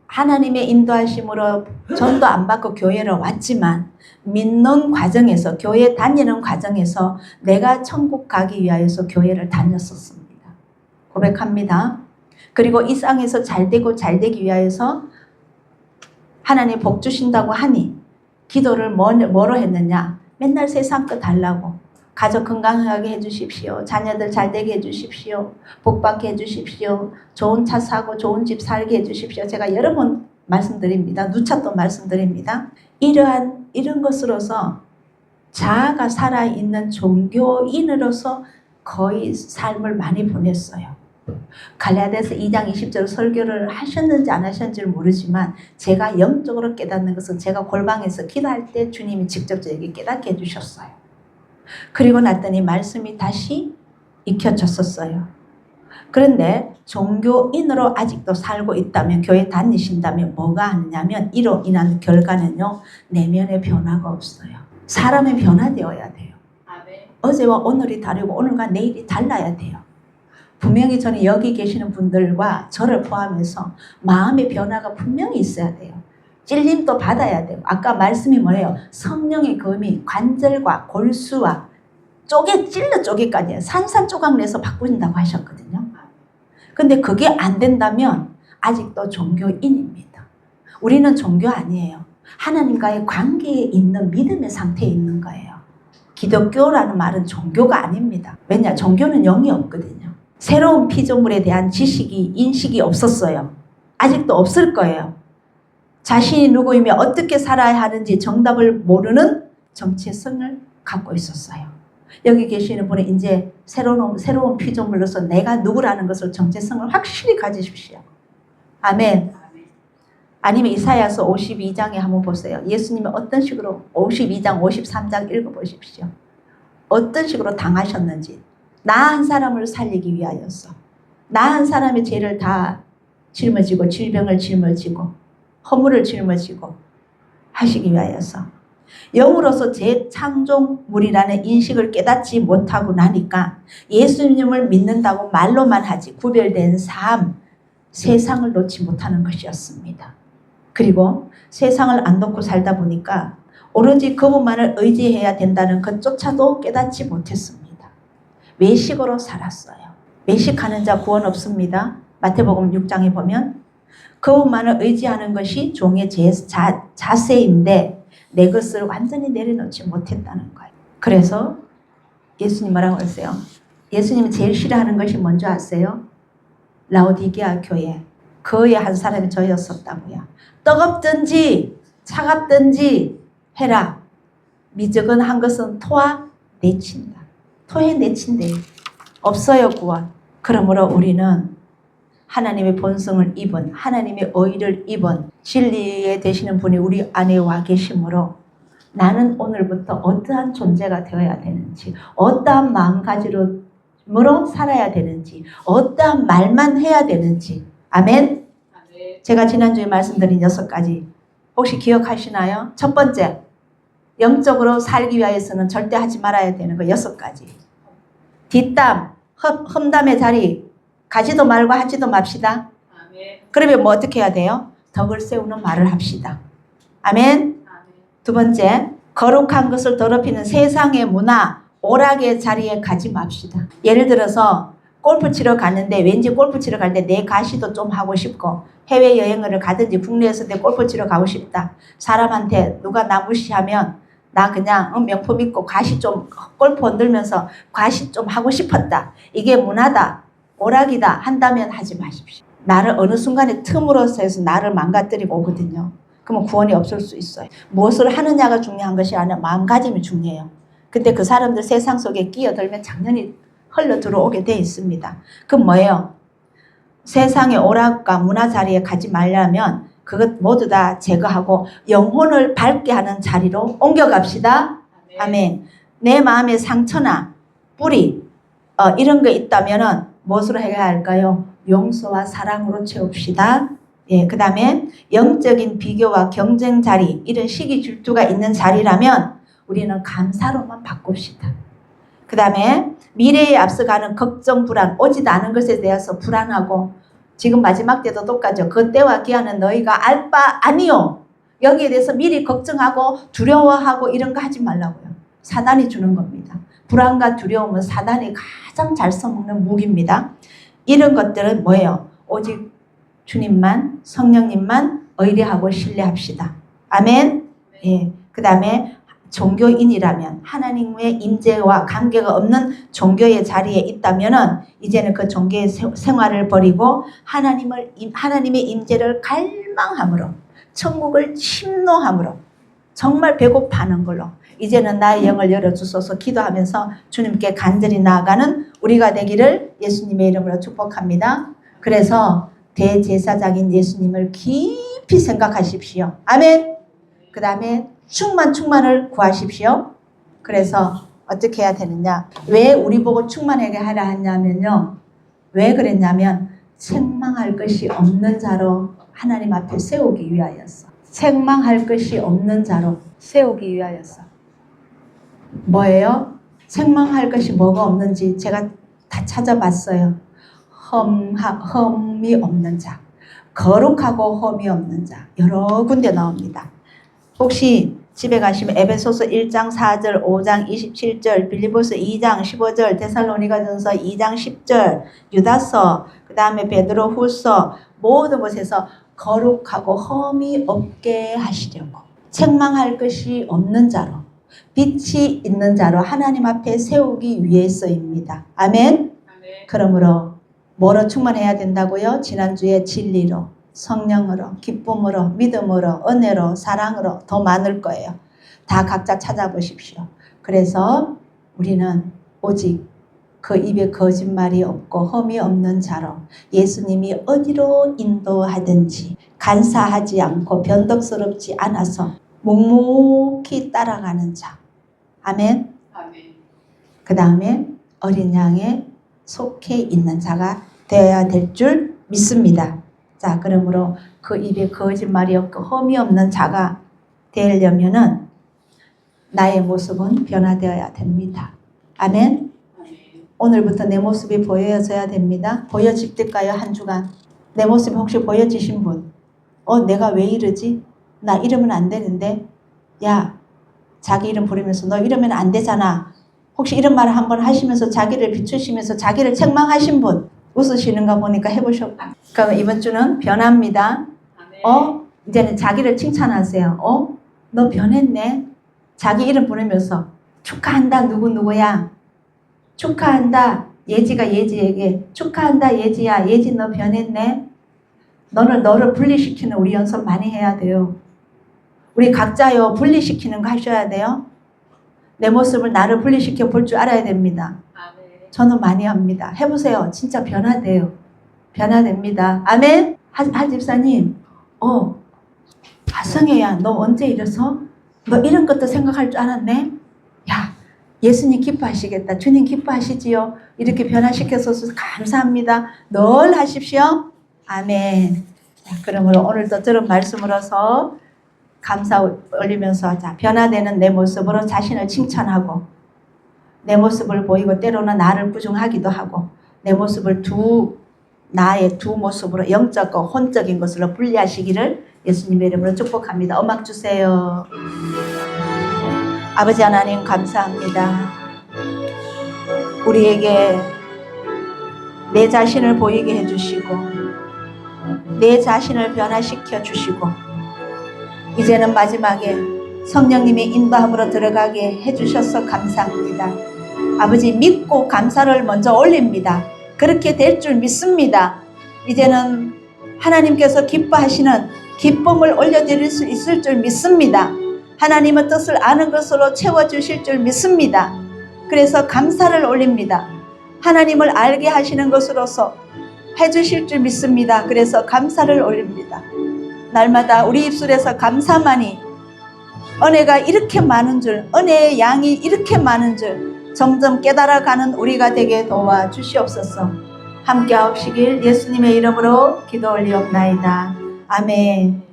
하나님의 인도하심으로 전도 안 받고 교회로 왔지만 믿는 과정에서 교회 다니는 과정에서 내가 천국 가기 위하여서 교회를 다녔었습니다. 고백합니다. 그리고 이 땅에서 잘되고 잘되기 위하여서 하나님 복 주신다고 하니 기도를 뭐로 했느냐? 맨날 세상 거 달라고. 가족 건강하게 해주십시오. 자녀들 잘되게 해주십시오. 복받게 해주십시오. 좋은 차 사고 좋은 집 살게 해주십시오. 제가 여러 번 말씀드립니다. 누차 또 말씀드립니다. 이런 것으로서 자아가 살아있는 종교인으로서 거의 삶을 많이 보냈어요. 갈라디아서 2장 20절 설교를 하셨는지 안 하셨는지 모르지만 제가 영적으로 깨닫는 것은 제가 골방에서 기도할 때 주님이 직접 저에게 깨닫게 해주셨어요. 그리고 났더니 말씀이 다시 익혀졌었어요. 그런데 종교인으로 아직도 살고 있다면 교회 다니신다면 뭐가 하느냐면 이로 인한 결과는요. 내면의 변화가 없어요. 사람의 변화되어야 돼요. 어제와 오늘이 다르고 오늘과 내일이 달라야 돼요. 분명히 저는 여기 계시는 분들과 저를 포함해서 마음의 변화가 분명히 있어야 돼요. 찔림도 받아야 돼요. 아까 말씀이 뭐예요? 성령의 검이 관절과 골수와 찔러 쪼개까지 산산조각 내서 바꾸신다고 하셨거든요. 근데 그게 안 된다면 아직도 종교인입니다. 우리는 종교 아니에요. 하나님과의 관계에 있는 믿음의 상태에 있는 거예요. 기독교라는 말은 종교가 아닙니다. 왜냐? 종교는 영이 없거든요. 새로운 피조물에 대한 지식이, 인식이 없었어요. 아직도 없을 거예요. 자신이 누구이며 어떻게 살아야 하는지 정답을 모르는 정체성을 갖고 있었어요. 여기 계시는 분은 이제 새로운 피조물로서 내가 누구라는 것을 정체성을 확실히 가지십시오. 아멘. 아니면 이사야서 52장에 한번 보세요. 예수님이 어떤 식으로 52장, 53장 읽어보십시오. 어떤 식으로 당하셨는지. 나 한 사람을 살리기 위하여서 나 한 사람의 죄를 다 짊어지고 질병을 짊어지고 허물을 짊어지고 하시기 위하여서 영으로서 재창조물이라는 인식을 깨닫지 못하고 나니까 예수님을 믿는다고 말로만 하지 구별된 삶, 세상을 놓지 못하는 것이었습니다. 그리고 세상을 안 놓고 살다 보니까 오로지 그분만을 의지해야 된다는 것조차도 깨닫지 못했습니다. 외식으로 살았어요. 외식하는 자 구원 없습니다. 마태복음 6장에 보면 그분만을 의지하는 것이 종의 자세인데 내 것을 완전히 내려놓지 못했다는 거예요. 그래서 예수님 뭐라고 했어요? 예수님이 제일 싫어하는 것이 뭔지 아세요? 라오디게아 교회. 그의 한 사람이 저였었다고요. 뜨겁든지 차갑든지 해라. 미적은 것은 토와 내친다. 토해 내친대요. 없어요 구원. 그러므로 우리는 하나님의 본성을 입은 하나님의 의를 입은 진리에 되시는 분이 우리 안에 와 계시므로 나는 오늘부터 어떠한 존재가 되어야 되는지 어떠한 마음가짐으로 살아야 되는지 어떠한 말만 해야 되는지 아멘. 제가 지난주에 말씀드린 6가지 혹시 기억하시나요? 첫 번째, 영적으로 살기 위해서는 절대 하지 말아야 되는 거 6가지. 뒷담, 험담의 자리 가지도 말고 하지도 맙시다. 아멘. 그러면 뭐 어떻게 해야 돼요? 덕을 세우는 말을 합시다. 아멘. 아멘. 두 번째, 거룩한 것을 더럽히는 세상의 문화, 오락의 자리에 가지 맙시다. 예를 들어서 골프 치러 갔는데 왠지 골프 치러 갈 때 내 가시도 좀 하고 싶고 해외여행을 가든지 국내에서 내 골프 치러 가고 싶다. 사람한테 누가 나 무시하면 나 그냥 명품 입고 가시 좀 골프 흔들면서 가시 좀 하고 싶었다. 이게 문화다. 오락이다 한다면 하지 마십시오. 나를 어느 순간에 틈으로서 해서 나를 망가뜨리고 오거든요. 그러면 구원이 없을 수 있어요. 무엇을 하느냐가 중요한 것이 아니라 마음가짐이 중요해요. 근데 그 사람들 세상 속에 끼어들면 작년이 흘러 들어오게 돼 있습니다. 그럼 뭐예요? 세상의 오락과 문화 자리에 가지 말려면 그것 모두 다 제거하고 영혼을 밝게 하는 자리로 옮겨갑시다. 아멘. 내 마음의 상처나 뿌리 이런 거 있다면은 무엇으로 해야 할까요? 용서와 사랑으로 채웁시다. 예, 그 다음에 영적인 비교와 경쟁 자리 이런 시기 질투가 있는 자리라면 우리는 감사로만 바꿉시다. 그 다음에 미래에 앞서가는 걱정, 불안, 오지도 않은 것에 대해서 불안하고 지금 마지막 때도 똑같죠. 그때와 기한은 너희가 알 바 아니요. 여기에 대해서 미리 걱정하고 두려워하고 이런 거 하지 말라고요. 사단이 주는 겁니다. 불안과 두려움은 사단이 가장 잘 써먹는 무기입니다. 이런 것들은 뭐예요? 오직 주님만, 성령님만 의뢰하고 신뢰합시다. 아멘. 예. 그 다음에 종교인이라면 하나님의 임재와 관계가 없는 종교의 자리에 있다면은 이제는 그 종교의 생활을 버리고 하나님의 임재를 갈망함으로 천국을 침노함으로 정말 배고파하는 걸로 이제는 나의 영을 열어주소서 기도하면서 주님께 간절히 나아가는 우리가 되기를 예수님의 이름으로 축복합니다. 그래서 대제사장인 예수님을 깊이 생각하십시오. 아멘. 그 다음에 충만을 구하십시오. 그래서 어떻게 해야 되느냐? 왜 우리 보고 충만하게 하라 하냐면요. 왜 그랬냐면 책망할 것이 없는 자로 하나님 앞에 세우기 위하였어. 책망할 것이 없는 자로 세우기 위하였어. 뭐예요? 책망할 것이 뭐가 없는지 제가 다 찾아봤어요. 험이 없는 자, 거룩하고 험이 없는 자 여러 군데 나옵니다. 혹시 집에 가시면 에베소서 1장 4절, 5장 27절, 빌립보서 2장 15절, 데살로니가전서 2장 10절, 유다서, 그 다음에 베드로 후서 모든 곳에서 거룩하고 험이 없게 하시려고 책망할 것이 없는 자로 빛이 있는 자로 하나님 앞에 세우기 위해서입니다. 아멘. 그러므로 뭐로 충만해야 된다고요? 지난주에 진리로, 성령으로, 기쁨으로, 믿음으로, 은혜로, 사랑으로 더 많을 거예요. 다 각자 찾아보십시오. 그래서 우리는 오직 그 입에 거짓말이 없고 험이 없는 자로 예수님이 어디로 인도하든지 간사하지 않고 변덕스럽지 않아서 묵묵히 따라가는 자. 아멘. 아멘. 그 다음에 어린 양에 속해 있는 자가 되어야 될 줄 믿습니다. 자, 그러므로 그 입에 거짓말이 없고 험이 없는 자가 되려면은 나의 모습은 변화되어야 됩니다. 아멘. 오늘부터 내 모습이 보여져야 됩니다. 보여집니까요? 한 주간 내 모습이 혹시 보여지신 분? 내가 왜 이러지? 나 이러면 안 되는데. 야, 자기 이름 부르면서 너 이러면 안 되잖아. 혹시 이런 말을 한번 하시면서 자기를 비추시면서 자기를 책망하신 분 웃으시는가 보니까 해보셨고. 그럼 이번 주는 변합니다. 이제는 자기를 칭찬하세요. 너 변했네. 자기 이름 부르면서 축하한다. 누구야. 축하한다. 예지가 예지에게 축하한다. 예지야. 예지 너 변했네. 너를 분리시키는 우리 연습 많이 해야 돼요. 우리 각자요 분리시키는 거 하셔야 돼요. 내 모습을 나를 분리시켜 볼 줄 알아야 됩니다. 저는 많이 합니다. 해보세요. 진짜 변화돼요. 변화됩니다. 아멘. 하 집사님, 아성애야, 너 언제 이래서? 너 이런 것도 생각할 줄 알았네? 야, 예수님 기뻐하시겠다. 주님 기뻐하시지요? 이렇게 변화시켜서 감사합니다. 늘 하십시오. 아멘. 자, 그러므로 오늘도 들은 말씀으로서 감사 올리면서 자, 변화되는 내 모습으로 자신을 칭찬하고 내 모습을 보이고 때로는 나를 부정하기도 하고 내 모습을 나의 두 모습으로 영적과 혼적인 것으로 분리하시기를 예수님의 이름으로 축복합니다. 음악 주세요. 아버지 하나님 감사합니다. 우리에게 내 자신을 보이게 해주시고 내 자신을 변화시켜 주시고 이제는 마지막에 성령님의 인도함으로 들어가게 해주셔서 감사합니다. 아버지 믿고 감사를 먼저 올립니다. 그렇게 될 줄 믿습니다. 이제는 하나님께서 기뻐하시는 기쁨을 올려드릴 수 있을 줄 믿습니다. 하나님의 뜻을 아는 것으로 채워주실 줄 믿습니다. 그래서 감사를 올립니다. 하나님을 알게 하시는 것으로서 해주실 줄 믿습니다. 그래서 감사를 올립니다. 날마다 우리 입술에서 감사만이 은혜가 이렇게 많은 줄, 은혜의 양이 이렇게 많은 줄 점점 깨달아가는 우리가 되게 도와주시옵소서. 함께 하옵시길 예수님의 이름으로 기도 올리옵나이다. 아멘.